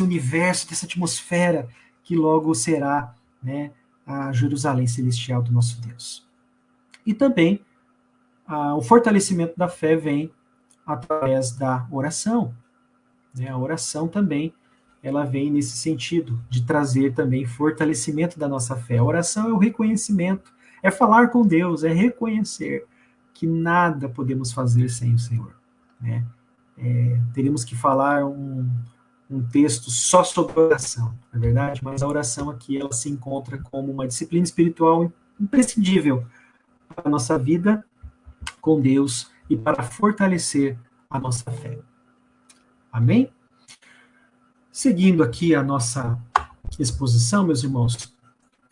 universo, dessa atmosfera que logo será, né, a Jerusalém celestial do nosso Deus. E também o fortalecimento da fé vem através da oração, né? A oração também ela vem nesse sentido de trazer também fortalecimento da nossa fé. A oração é o reconhecimento, é falar com Deus, é reconhecer que nada podemos fazer sem o Senhor, né? Teríamos que falar um texto só sobre oração, não é verdade? Mas a oração aqui ela se encontra como uma disciplina espiritual imprescindível para a nossa vida com Deus e para fortalecer a nossa fé. Amém? Seguindo aqui a nossa exposição, meus irmãos,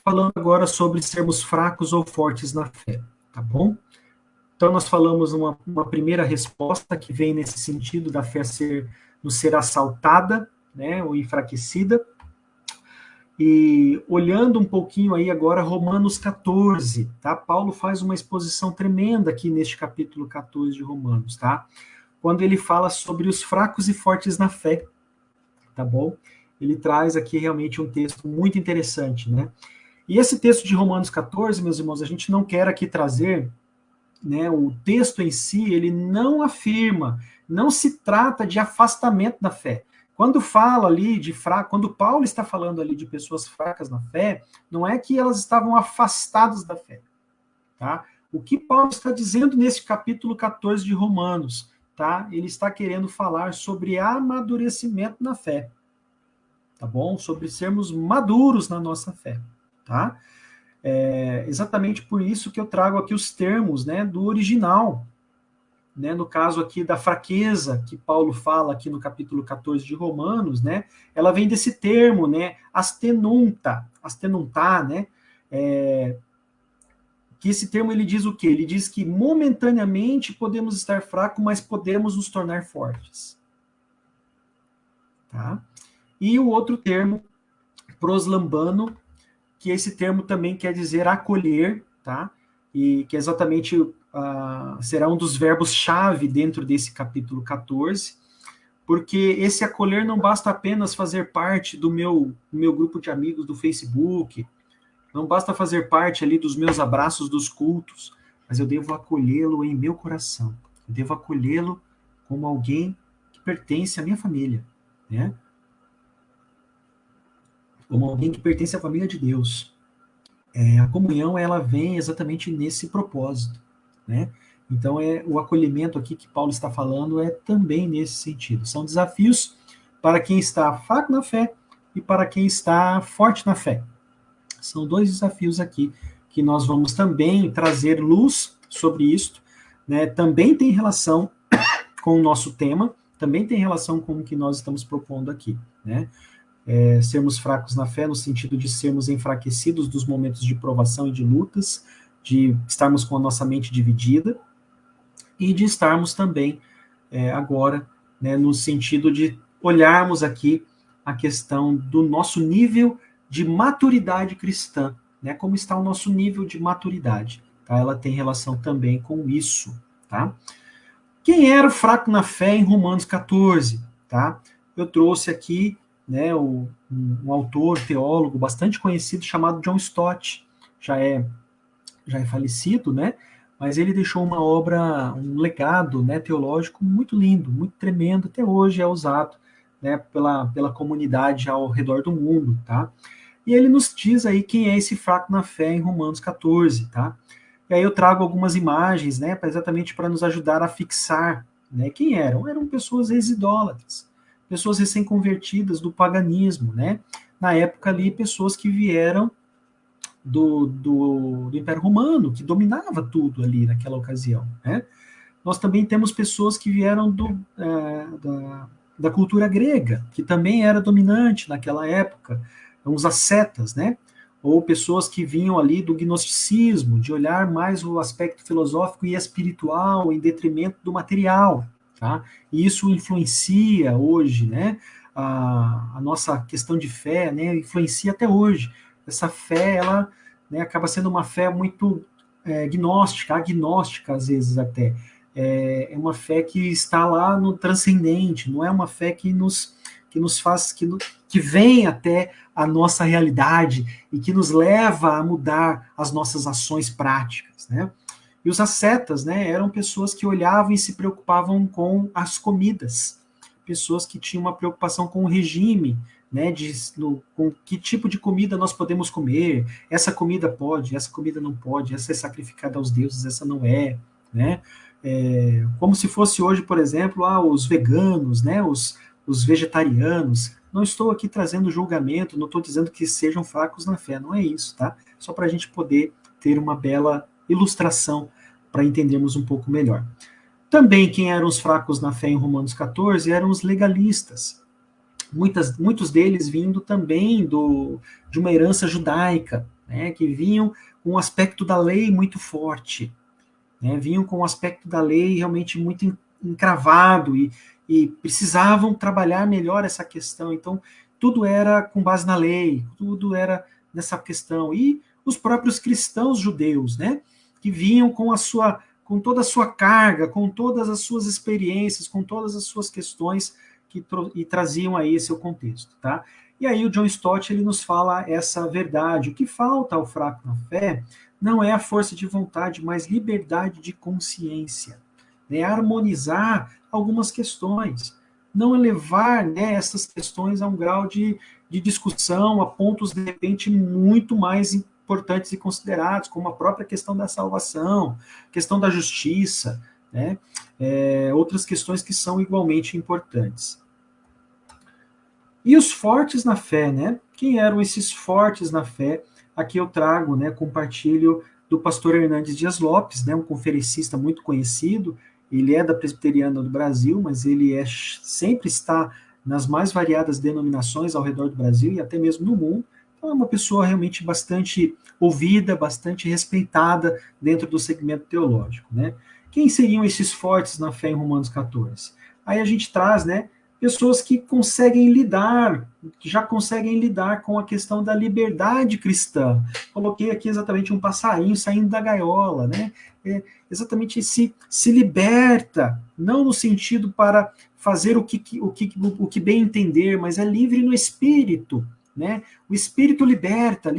falando agora sobre sermos fracos ou fortes na fé, tá bom? Então, nós falamos uma primeira resposta que vem nesse sentido da fé nos ser assaltada, né, ou enfraquecida. E olhando um pouquinho aí agora Romanos 14, tá? Paulo faz uma exposição tremenda aqui neste capítulo 14 de Romanos, tá? Quando ele fala sobre os fracos e fortes na fé, tá bom? Ele traz aqui realmente um texto muito interessante, né? E esse texto de Romanos 14, meus irmãos, a gente não quer aqui trazer, né, o texto em si, ele não afirma, não se trata de afastamento da fé. Quando fala ali de fraco, quando Paulo está falando ali de pessoas fracas na fé, não é que elas estavam afastadas da fé, tá? O que Paulo está dizendo nesse capítulo 14 de Romanos, tá? Ele está querendo falar sobre amadurecimento na fé, tá bom? Sobre sermos maduros na nossa fé, tá? É exatamente por isso que eu trago aqui os termos, né, do original, né, no caso aqui da fraqueza que Paulo fala aqui no capítulo 14 de Romanos, né, ela vem desse termo, né, astenuntar, né, que esse termo ele diz o quê? Ele diz que momentaneamente podemos estar fracos, mas podemos nos tornar fortes, tá? E o outro termo, proslambano, que esse termo também quer dizer acolher, tá? E que exatamente será um dos verbos-chave dentro desse capítulo 14, porque esse acolher não basta apenas fazer parte do meu grupo de amigos do Facebook, não basta fazer parte ali dos meus abraços dos cultos, mas eu devo acolhê-lo em meu coração, eu devo acolhê-lo como alguém que pertence à minha família, né? Como alguém que pertence à família de Deus. A comunhão ela vem exatamente nesse propósito, né? Então o acolhimento aqui que Paulo está falando é também nesse sentido. São desafios para quem está fraco na fé e para quem está forte na fé. São dois desafios aqui que nós vamos também trazer luz sobre isto, né? Também tem relação com o nosso tema, também tem relação com o que nós estamos propondo aqui, né? Sermos fracos na fé, no sentido de sermos enfraquecidos dos momentos de provação e de lutas, de estarmos com a nossa mente dividida, e de estarmos também agora, né, no sentido de olharmos aqui a questão do nosso nível de maturidade cristã, né, como está o nosso nível de maturidade, tá? Ela tem relação também com isso, tá? Quem era o fraco na fé em Romanos 14, tá? Eu trouxe aqui, né, um autor, teólogo bastante conhecido chamado John Stott, já é falecido, né? Mas ele deixou uma obra, um legado, né, teológico muito lindo, muito tremendo, até hoje é usado, né, pela comunidade ao redor do mundo, tá? E ele nos diz aí quem é esse fraco na fé em Romanos 14, tá? E aí eu trago algumas imagens, né, exatamente para nos ajudar a fixar, né, quem eram. Eram pessoas ex-idólatras, pessoas recém-convertidas do paganismo, né? Na época ali, pessoas que vieram do Império Romano, que dominava tudo ali naquela ocasião, né? Nós também temos pessoas que vieram da cultura grega, que também era dominante naquela época, os ascetas, né? Ou pessoas que vinham ali do gnosticismo, de olhar mais o aspecto filosófico e espiritual em detrimento do material, tá? E isso influencia hoje, né? A nossa questão de fé, né? Influencia até hoje. Essa fé, ela, né, acaba sendo uma fé muito gnóstica, agnóstica às vezes até. É uma fé que está lá no transcendente, não é uma fé que nos faz, que vem até a nossa realidade e que nos leva a mudar as nossas ações práticas, né? E os ascetas, né, eram pessoas que olhavam e se preocupavam com as comidas, pessoas que tinham uma preocupação com o regime, né, com que tipo de comida nós podemos comer, essa comida pode, essa comida não pode, essa é sacrificada aos deuses, essa não é, né? Como se fosse hoje, por exemplo, os veganos, né, os vegetarianos. Não estou aqui trazendo julgamento, não estou dizendo que sejam fracos na fé, não é isso, tá? Só para a gente poder ter uma bela ilustração para entendermos um pouco melhor. Também quem eram os fracos na fé em Romanos 14 eram os legalistas. Muitos deles vindo também de uma herança judaica, né, que vinham com um aspecto da lei muito forte, né, vinham com um aspecto da lei realmente muito encravado e precisavam trabalhar melhor essa questão. Então, tudo era com base na lei, tudo era nessa questão. E os próprios cristãos judeus, né, que vinham com toda a sua carga, com todas as suas experiências, com todas as suas questões e traziam aí esse contexto, tá? E aí o John Stott ele nos fala essa verdade. O que falta ao fraco na fé não é a força de vontade, mas liberdade de consciência, né? Harmonizar algumas questões, não elevar, né, essas questões a um grau de discussão, a pontos de repente muito mais importantes e considerados, como a própria questão da salvação, questão da justiça, né? Outras questões que são igualmente importantes. E os fortes na fé, né? Quem eram esses fortes na fé? Aqui eu trago, né, compartilho do pastor Hernandes Dias Lopes, né, um conferencista muito conhecido. Ele é da Presbiteriana do Brasil, mas ele sempre está nas mais variadas denominações ao redor do Brasil e até mesmo no mundo. Então é uma pessoa realmente bastante ouvida, bastante respeitada dentro do segmento teológico, né? Quem seriam esses fortes na fé em Romanos 14? Aí a gente traz, né, pessoas que conseguem lidar, que já conseguem lidar com a questão da liberdade cristã. Coloquei aqui exatamente um passarinho saindo da gaiola, né? Exatamente se liberta, não no sentido para fazer o que bem entender, mas é livre no espírito, né? O espírito liberta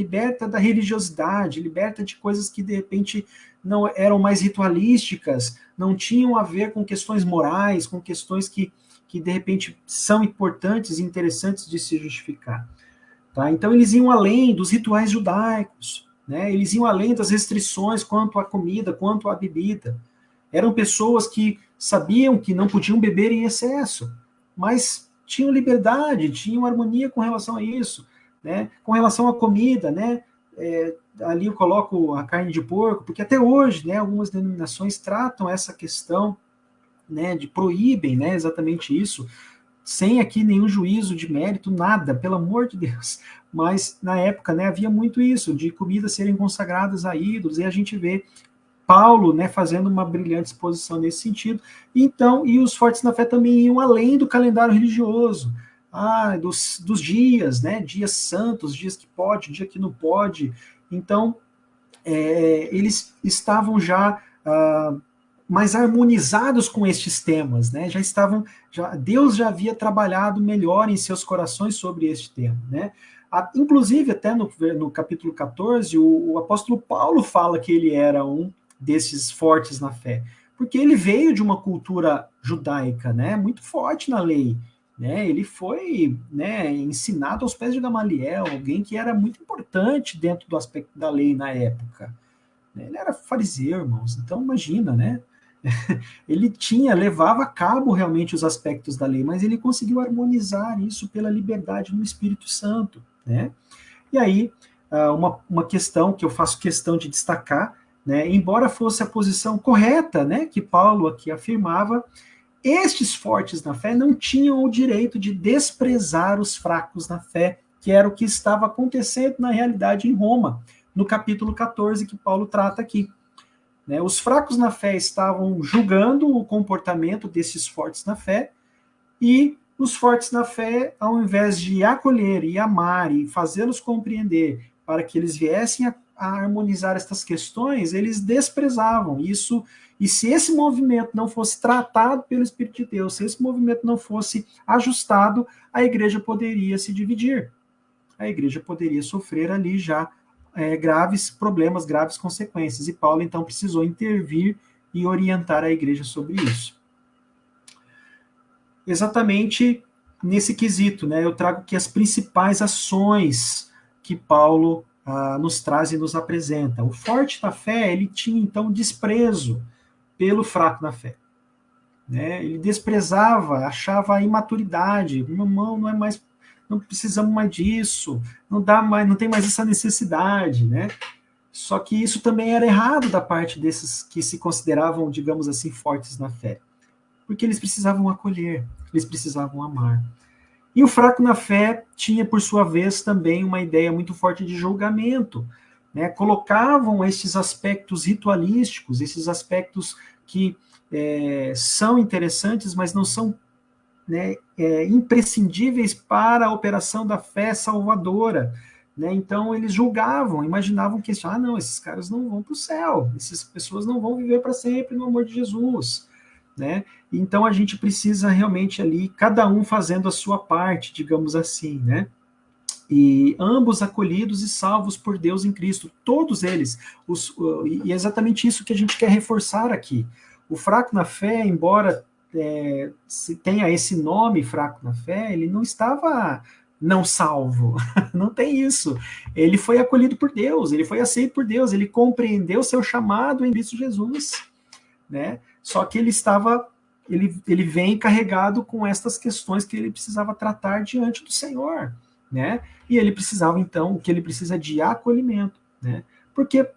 da religiosidade, liberta de coisas que de repente não eram mais ritualísticas, não tinham a ver com questões morais, com questões que de repente são importantes e interessantes de se justificar. Tá? Então eles iam além dos rituais judaicos, né? Eles iam além das restrições quanto à comida, quanto à bebida. Eram pessoas que sabiam que não podiam beber em excesso, mas tinham liberdade, tinham harmonia com relação a isso, né? Com relação à comida, né? Ali eu coloco a carne de porco, porque até hoje, né, algumas denominações tratam essa questão, né, proíbem, né, exatamente isso, sem aqui nenhum juízo de mérito, nada, pelo amor de Deus. Mas na época, né, havia muito isso, de comidas serem consagradas a ídolos, e a gente vê Paulo, né, fazendo uma brilhante exposição nesse sentido. Então, e os fortes na fé também iam além do calendário religioso, dos dias, né, dias santos, dias que pode, dia que não pode. Então, eles estavam já mais harmonizados com estes temas, né? Deus já havia trabalhado melhor em seus corações sobre este tema, né? Inclusive, até no capítulo 14, o apóstolo Paulo fala que ele era um desses fortes na fé, porque ele veio de uma cultura judaica, né? Muito forte na lei, né? Ele foi, né, ensinado aos pés de Gamaliel, alguém que era muito importante dentro do aspecto da lei na época. Ele era fariseu, irmãos, então imagina, né? Ele levava a cabo realmente os aspectos da lei, mas ele conseguiu harmonizar isso pela liberdade no Espírito Santo, né? E aí, uma questão que eu faço questão de destacar, né? Embora fosse a posição correta, né, que Paulo aqui afirmava, estes fortes na fé não tinham o direito de desprezar os fracos na fé, que era o que estava acontecendo na realidade em Roma, no capítulo 14 que Paulo trata aqui. Né? Os fracos na fé estavam julgando o comportamento desses fortes na fé, e os fortes na fé, ao invés de acolher e amar e fazê-los compreender para que eles viessem a harmonizar estas questões, eles desprezavam isso. E se esse movimento não fosse tratado pelo Espírito de Deus, se esse movimento não fosse ajustado, a igreja poderia se dividir. A igreja poderia sofrer ali já graves problemas, graves consequências. E Paulo, então, precisou intervir e orientar a igreja sobre isso. Exatamente nesse quesito, né? Eu trago aqui as principais ações que Paulo nos traz e nos apresenta. O forte na fé, ele tinha, então, desprezo pelo fraco na fé. Né? Ele desprezava, achava a imaturidade. Irmão, não é mais, não precisamos mais disso, não tem mais essa necessidade, né? Só que isso também era errado da parte desses que se consideravam, digamos assim, fortes na fé. Porque eles precisavam acolher, eles precisavam amar. E o fraco na fé tinha, por sua vez, também uma ideia muito forte de julgamento. Né? Colocavam esses aspectos ritualísticos, esses aspectos que são interessantes, mas não são né, imprescindíveis para a operação da fé salvadora. Né? Então, eles julgavam, imaginavam que, não, esses caras não vão para o céu, essas pessoas não vão viver para sempre no amor de Jesus. Né? Então, a gente precisa realmente ali, cada um fazendo a sua parte, digamos assim, né? E ambos acolhidos e salvos por Deus em Cristo, todos eles. E é exatamente isso que a gente quer reforçar aqui. O fraco na fé, embora se tenha esse nome fraco na fé, ele não estava não salvo, não tem isso. Ele foi acolhido por Deus, ele foi aceito por Deus, ele compreendeu seu chamado em Cristo Jesus, né? Só que ele vem carregado com estas questões que ele precisava tratar diante do Senhor, né? E ele precisava, então, o que ele precisa é de acolhimento, né? Porque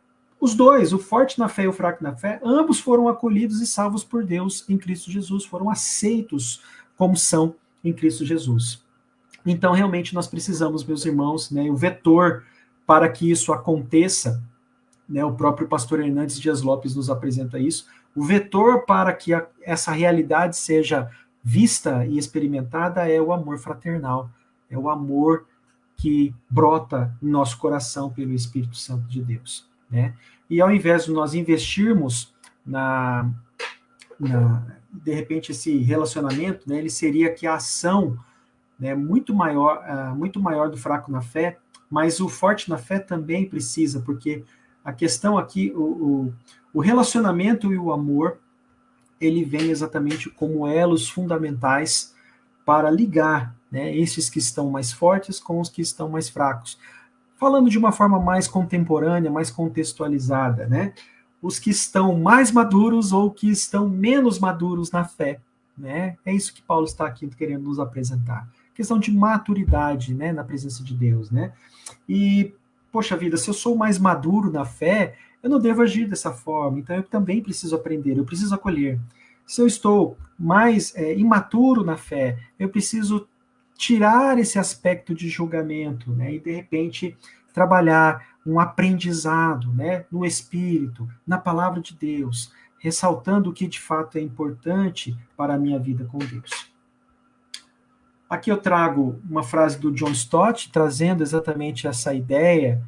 os dois, o forte na fé e o fraco na fé, ambos foram acolhidos e salvos por Deus em Cristo Jesus, foram aceitos como são em Cristo Jesus. Então, realmente, nós precisamos, meus irmãos, né, o vetor para que isso aconteça, né, o próprio pastor Hernandes Dias Lopes nos apresenta isso, o vetor para que essa realidade seja vista e experimentada é o amor fraternal, é o amor que brota em nosso coração pelo Espírito Santo de Deus. Né? E ao invés de nós investirmos de repente, esse relacionamento, né, ele seria que a ação, né, muito maior do fraco na fé, mas o forte na fé também precisa, porque a questão aqui, o relacionamento e o amor, ele vem exatamente como elos fundamentais para ligar, né, esses que estão mais fortes com os que estão mais fracos. Falando de uma forma mais contemporânea, mais contextualizada, né, os que estão mais maduros ou que estão menos maduros na fé. Né? É isso que Paulo está aqui querendo nos apresentar. Questão de maturidade, né, na presença de Deus. Né? E, poxa vida, se eu sou mais maduro na fé, eu não devo agir dessa forma, então eu também preciso aprender, eu preciso acolher. Se eu estou mais imaturo na fé, eu preciso tirar esse aspecto de julgamento, né, e de repente trabalhar um aprendizado, né, no Espírito, na palavra de Deus, ressaltando o que de fato é importante para a minha vida com Deus. Aqui eu trago uma frase do John Stott, trazendo exatamente essa ideia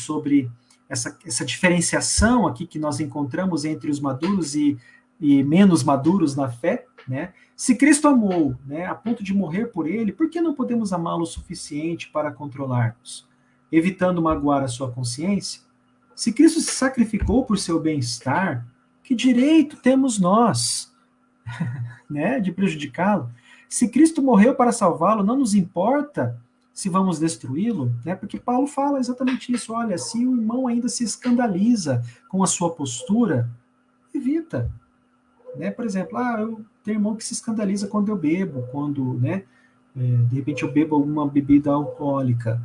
sobre essa diferenciação aqui que nós encontramos entre os maduros e menos maduros na fé, né? Se Cristo amou, né, a ponto de morrer por ele, por que não podemos amá-lo o suficiente para controlar-nos, evitando magoar a sua consciência? Se Cristo se sacrificou por seu bem-estar, que direito temos nós, né, de prejudicá-lo? Se Cristo morreu para salvá-lo, não nos importa se vamos destruí-lo, né? Porque Paulo fala exatamente isso. Olha, se o irmão ainda se escandaliza com a sua postura, evita. Né? Por exemplo, eu tenho irmão que se escandaliza quando eu bebo, quando, né, de repente eu bebo alguma bebida alcoólica.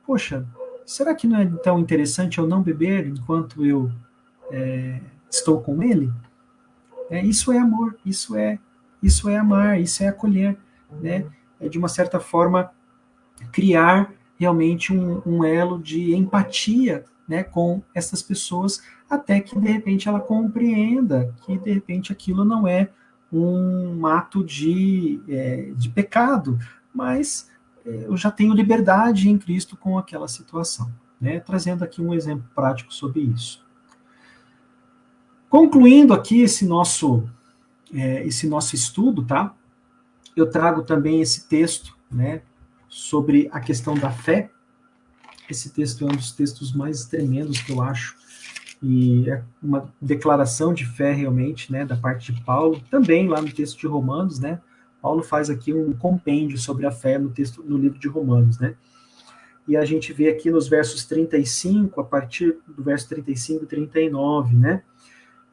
Poxa, será que não é tão interessante eu não beber enquanto eu estou com ele? Isso é amor, isso é amar, isso é acolher, né? É de uma certa forma criar realmente um elo de empatia, né, com essas pessoas, até que de repente ela compreenda que de repente aquilo não é um ato de pecado, mas eu já tenho liberdade em Cristo com aquela situação, né? Trazendo aqui um exemplo prático sobre isso. Concluindo aqui esse nosso estudo, tá? Eu trago também esse texto, né, sobre a questão da fé. Esse texto é um dos textos mais tremendos que eu acho, e é uma declaração de fé realmente, né, da parte de Paulo, também lá no texto de Romanos, né? Paulo faz aqui um compêndio sobre a fé no livro de Romanos, né? E a gente vê aqui nos versos 35, a partir do verso 35 e 39, né?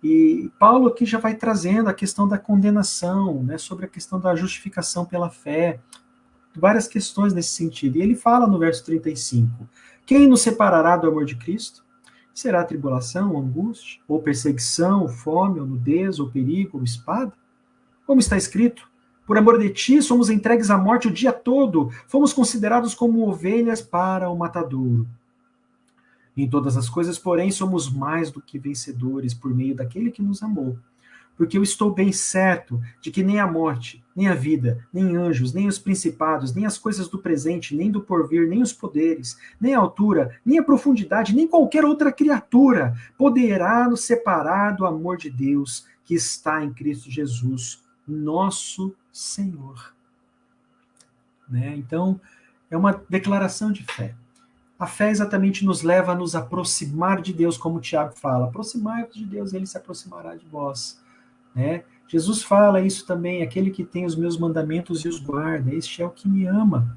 E Paulo aqui já vai trazendo a questão da condenação, né, sobre a questão da justificação pela fé, várias questões nesse sentido. E ele fala no verso 35, quem nos separará do amor de Cristo? Será tribulação, angústia, ou perseguição, fome, ou nudez, ou perigo, ou espada? Como está escrito, por amor de ti somos entregues à morte o dia todo, fomos considerados como ovelhas para o matadouro. Em todas as coisas, porém, somos mais do que vencedores por meio daquele que nos amou. porque eu estou bem certo de que nem a morte, nem a vida, nem anjos, nem os principados, nem as coisas do presente, nem do porvir, nem os poderes, nem a altura, nem a profundidade, nem qualquer outra criatura poderá nos separar do amor de Deus que está em Cristo Jesus, nosso Senhor. Né? Então, é uma declaração de fé. A fé exatamente nos leva a nos aproximar de Deus, como o Tiago fala. Aproximai-vos de Deus, ele se aproximará de vós. Né? Jesus fala isso também, aquele que tem os meus mandamentos e os guarda, este é o que me ama.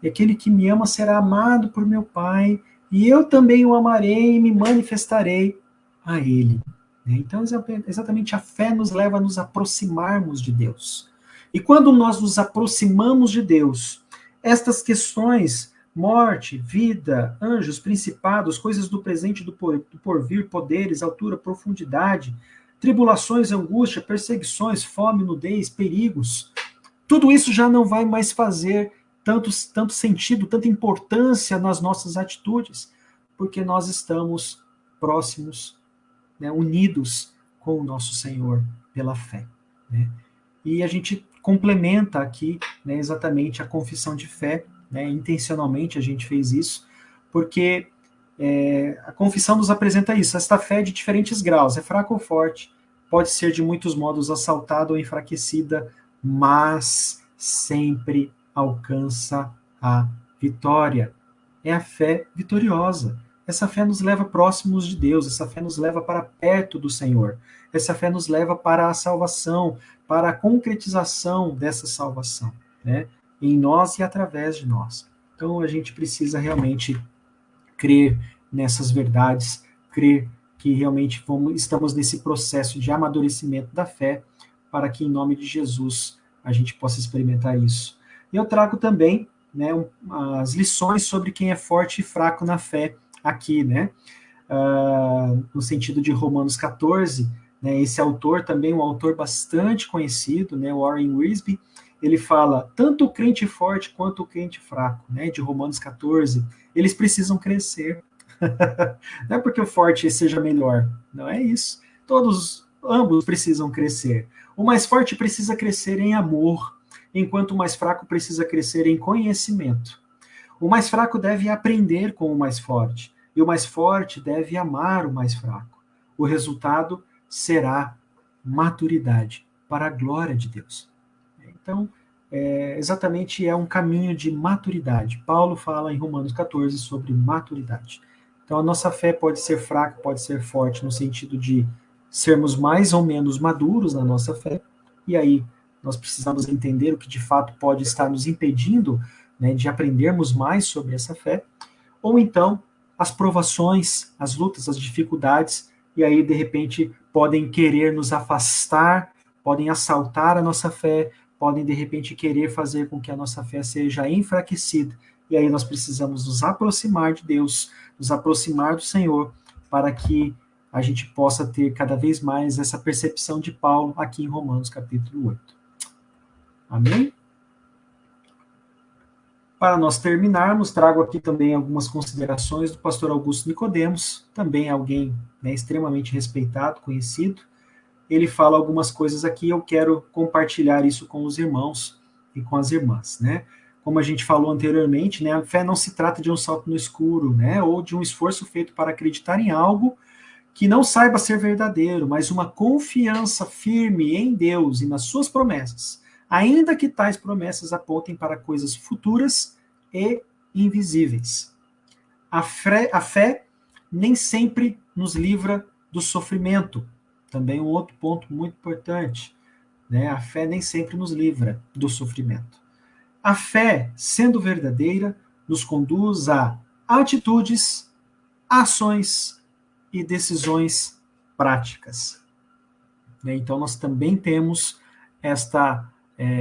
E aquele que me ama será amado por meu Pai, e eu também o amarei e me manifestarei a ele. Então, exatamente a fé nos leva a nos aproximarmos de Deus. E quando nós nos aproximamos de Deus, estas questões, morte, vida, anjos, principados, coisas do presente e do porvir, poderes, altura, profundidade, tribulações, angústia, perseguições, fome, nudez, perigos, tudo isso já não vai mais fazer tanto sentido, tanta importância nas nossas atitudes, porque nós estamos próximos, né, unidos com o nosso Senhor pela fé. Né? E a gente complementa aqui, né, exatamente a confissão de fé, né, intencionalmente a gente fez isso, porque a confissão nos apresenta isso, esta fé é de diferentes graus, é fraca ou forte, pode ser de muitos modos assaltada ou enfraquecida, mas sempre alcança a vitória. É a fé vitoriosa. Essa fé nos leva próximos de Deus, essa fé nos leva para perto do Senhor. Essa fé nos leva para a salvação, para a concretização dessa salvação, né? Em nós e através de nós. Então a gente precisa realmente crer nessas verdades, crer que realmente estamos nesse processo de amadurecimento da fé, para que em nome de Jesus a gente possa experimentar isso. E eu trago também, né, as lições sobre quem é forte e fraco na fé aqui, né? No sentido de Romanos 14, né, esse autor também, um autor bastante conhecido, né, Warren Wiersbe, ele fala, tanto o crente forte quanto o crente fraco, né, de Romanos 14, eles precisam crescer. Não é porque o forte seja melhor, não é isso. Ambos precisam crescer. O mais forte precisa crescer em amor, enquanto o mais fraco precisa crescer em conhecimento. O mais fraco deve aprender com o mais forte, e o mais forte deve amar o mais fraco. O resultado será maturidade para a glória de Deus. Então, exatamente é um caminho de maturidade. Paulo fala em Romanos 14 sobre maturidade. Então, a nossa fé pode ser fraca, pode ser forte, no sentido de sermos mais ou menos maduros na nossa fé, e aí nós precisamos entender o que de fato pode estar nos impedindo, né, de aprendermos mais sobre essa fé, ou então as provações, as lutas, as dificuldades, e aí de repente podem querer nos afastar, podem assaltar a nossa fé, podem de repente querer fazer com que a nossa fé seja enfraquecida, e aí nós precisamos nos aproximar de Deus, nos aproximar do Senhor, para que a gente possa ter cada vez mais essa percepção de Paulo aqui em Romanos capítulo 8. Amém? Para nós terminarmos, trago aqui também algumas considerações do pastor Augusto Nicodemos, também alguém, né, extremamente respeitado, conhecido. Ele fala algumas coisas aqui, eu quero compartilhar isso com os irmãos e com as irmãs, né? Como a gente falou anteriormente, né, a fé não se trata de um salto no escuro, né, ou de um esforço feito para acreditar em algo que não saiba ser verdadeiro, mas uma confiança firme em Deus e nas suas promessas, ainda que tais promessas apontem para coisas futuras e invisíveis. A fé nem sempre nos livra do sofrimento. Também um outro ponto muito importante, né? A fé nem sempre nos livra do sofrimento. A fé, sendo verdadeira, nos conduz a atitudes, ações e decisões práticas. Então, nós também temos esta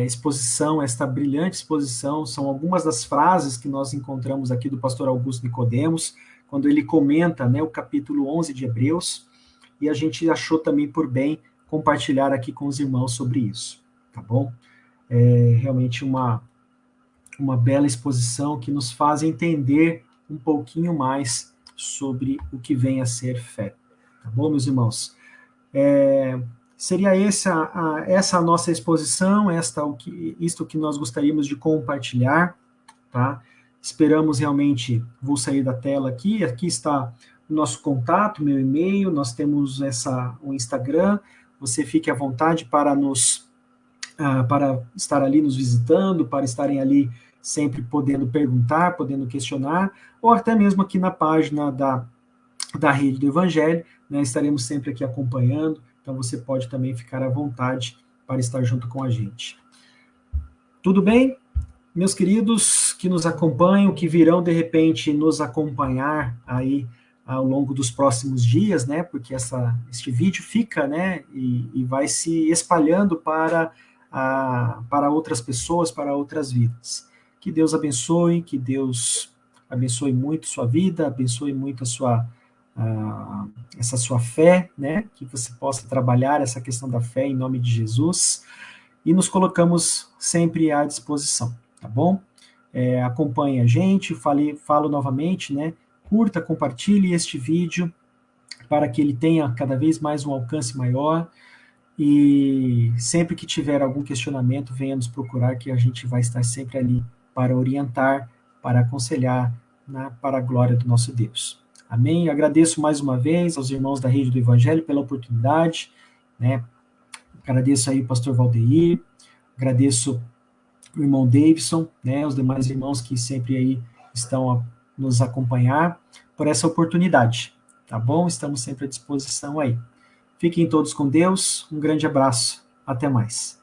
exposição, esta brilhante exposição, são algumas das frases que nós encontramos aqui do pastor Augusto Nicodemos, quando ele comenta, né, o capítulo 11 de Hebreus, e a gente achou também por bem compartilhar aqui com os irmãos sobre isso, tá bom? É realmente uma bela exposição que nos faz entender um pouquinho mais sobre o que vem a ser fé. Tá bom, meus irmãos? seria essa a nossa exposição, isto que nós gostaríamos de compartilhar, tá? Esperamos realmente, vou sair da tela aqui está o nosso contato, meu e-mail, nós temos o Instagram, você fique à vontade para para estar ali nos visitando, para estarem ali sempre podendo perguntar, podendo questionar, ou até mesmo aqui na página da Rede do Evangelho, né, estaremos sempre aqui acompanhando, então você pode também ficar à vontade para estar junto com a gente. Tudo bem? Meus queridos que nos acompanham, que virão de repente nos acompanhar aí ao longo dos próximos dias, né? Porque este vídeo fica, né? E vai se espalhando para outras pessoas, para outras vidas. Que Deus abençoe, que Deus abençoe muito sua vida, abençoe muito essa sua fé, né? Que você possa trabalhar essa questão da fé em nome de Jesus. E nos colocamos sempre à disposição, tá bom? Acompanhe a gente, falo novamente, né? Curta, compartilhe este vídeo para que ele tenha cada vez mais um alcance maior e sempre que tiver algum questionamento, venha nos procurar que a gente vai estar sempre ali para orientar, para aconselhar, né, para a glória do nosso Deus. Amém? Agradeço mais uma vez aos irmãos da Rede do Evangelho pela oportunidade, né? Agradeço aí o pastor Valdeir, agradeço o irmão Davidson, né, os demais irmãos que sempre aí estão a nos acompanhar por essa oportunidade, tá bom? Estamos sempre à disposição aí. Fiquem todos com Deus, um grande abraço, até mais.